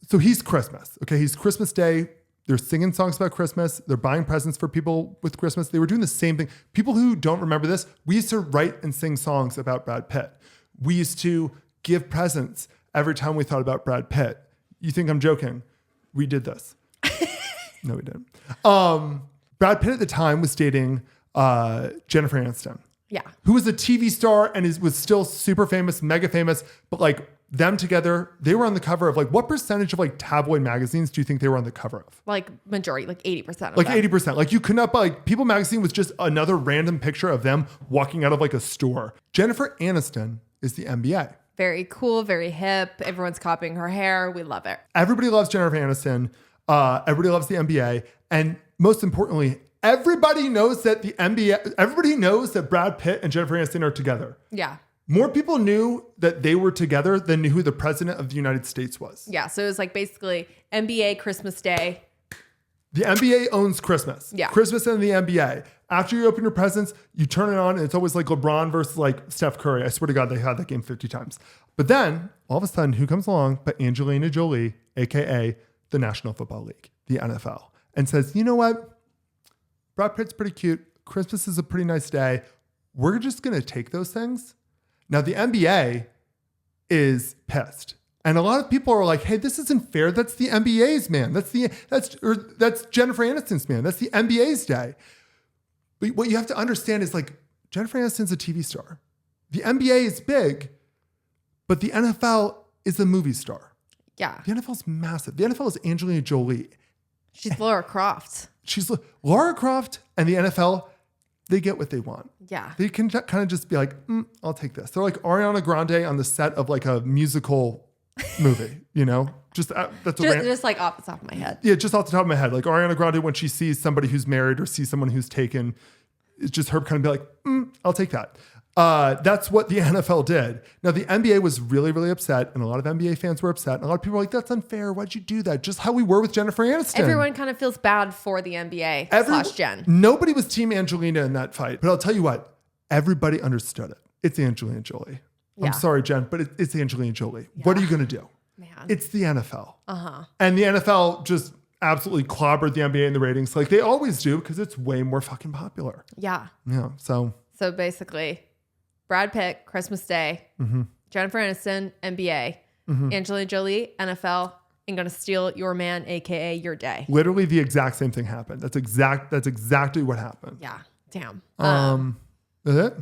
So he's Christmas. Okay. He's Christmas Day. They're singing songs about Christmas. They're buying presents for people with Christmas. They were doing the same thing. People who don't remember this, we used to write and sing songs about Brad Pitt. We used to give presents every time we thought about Brad Pitt. You think I'm joking? We did this. No, we didn't. Brad Pitt at the time was dating Jennifer Aniston. Yeah. Who was a TV star and was still super famous, mega famous, but like them together, they were on the cover of like, what percentage of like tabloid magazines do you think they were on the cover of? Like majority, like 80% of like them. 80%. Like you could not buy, like People magazine was just another random picture of them walking out of like a store. Jennifer Aniston is the NBA. Very cool, very hip. Everyone's copying her hair. We love it. Everybody loves Jennifer Aniston. Everybody loves the NBA. And most importantly, everybody knows that everybody knows that Brad Pitt and Jennifer Aniston are together. Yeah. More people knew that they were together than knew who the president of the United States was. Yeah. So it was like basically NBA Christmas Day. The NBA owns Christmas. Yeah. Christmas and the NBA. After you open your presents, you turn it on and it's always like LeBron versus like Steph Curry. I swear to God, they had that game 50 times. But then all of a sudden, who comes along but Angelina Jolie, AKA the National Football League, the NFL, and says, you know what? Brad Pitt's pretty cute. Christmas is a pretty nice day. We're just going to take those things. Now, the NBA is pissed. And a lot of people are like, hey, this isn't fair. That's the NBA's man. That's Jennifer Aniston's man. That's the NBA's day. But what you have to understand is like Jennifer Aniston's a TV star. The NBA is big, but the NFL is a movie star. Yeah. The NFL's massive. The NFL is Angelina Jolie. She's Laura Croft. She's Laura Croft, and the NFL, they get what they want. Yeah. They can kind of just be like, I'll take this. They're like Ariana Grande on the set of like a musical movie, you know? Just like off the top of my head. Yeah, just off the top of my head. Like Ariana Grande, when she sees somebody who's married or sees someone who's taken, it's just her kind of be like, I'll take that. That's what the NFL did. Now, the NBA was really, really upset, and a lot of NBA fans were upset. And a lot of people were like, that's unfair. Why'd you do that? Just how we were with Jennifer Aniston. Everyone kind of feels bad for the NBA / Jen. Nobody was Team Angelina in that fight. But I'll tell you what, everybody understood it. It's Angelina Jolie. Yeah. I'm sorry, Jen, but it's Angelina Jolie. Yeah. What are you going to do? Man. It's the NFL. And the NFL just absolutely clobbered the NBA in the ratings like they always do because it's way more fucking popular. Yeah. Yeah. So basically, Brad Pitt, Christmas Day, Jennifer Aniston, NBA, Angelina Jolie, NFL, and gonna steal your man, aka your day. Literally the exact same thing happened. That's exactly what happened. Yeah. Damn. Is it?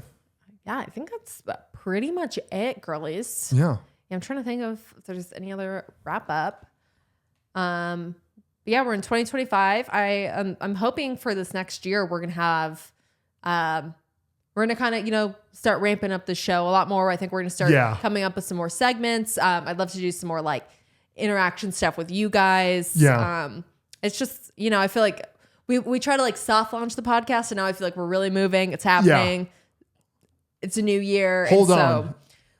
Yeah, I think that's pretty much it, girlies. Yeah. I'm trying to think of if there's any other wrap up. Yeah, we're in 2025. I'm hoping for this next year we're gonna have we're gonna kind of start ramping up the show a lot more. I think we're gonna start coming up with some more segments. I'd love to do some more like interaction stuff with you guys. Yeah. It's just I feel like we try to like soft launch the podcast, and now I feel like we're really moving. It's happening. Yeah. It's a new year. Hold on.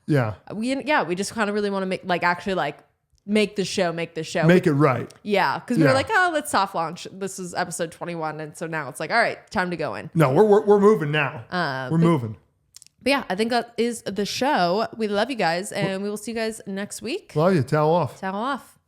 Yeah. We just kind of really want to make like actually like make the show. Make it right. Yeah. Because we were like, oh, let's soft launch. This is episode 21. And so now it's like, all right, time to go in. No, we're moving now. We're moving. But yeah, I think that is the show. We love you guys, and we will see you guys next week. Love you. Towel off. Towel off.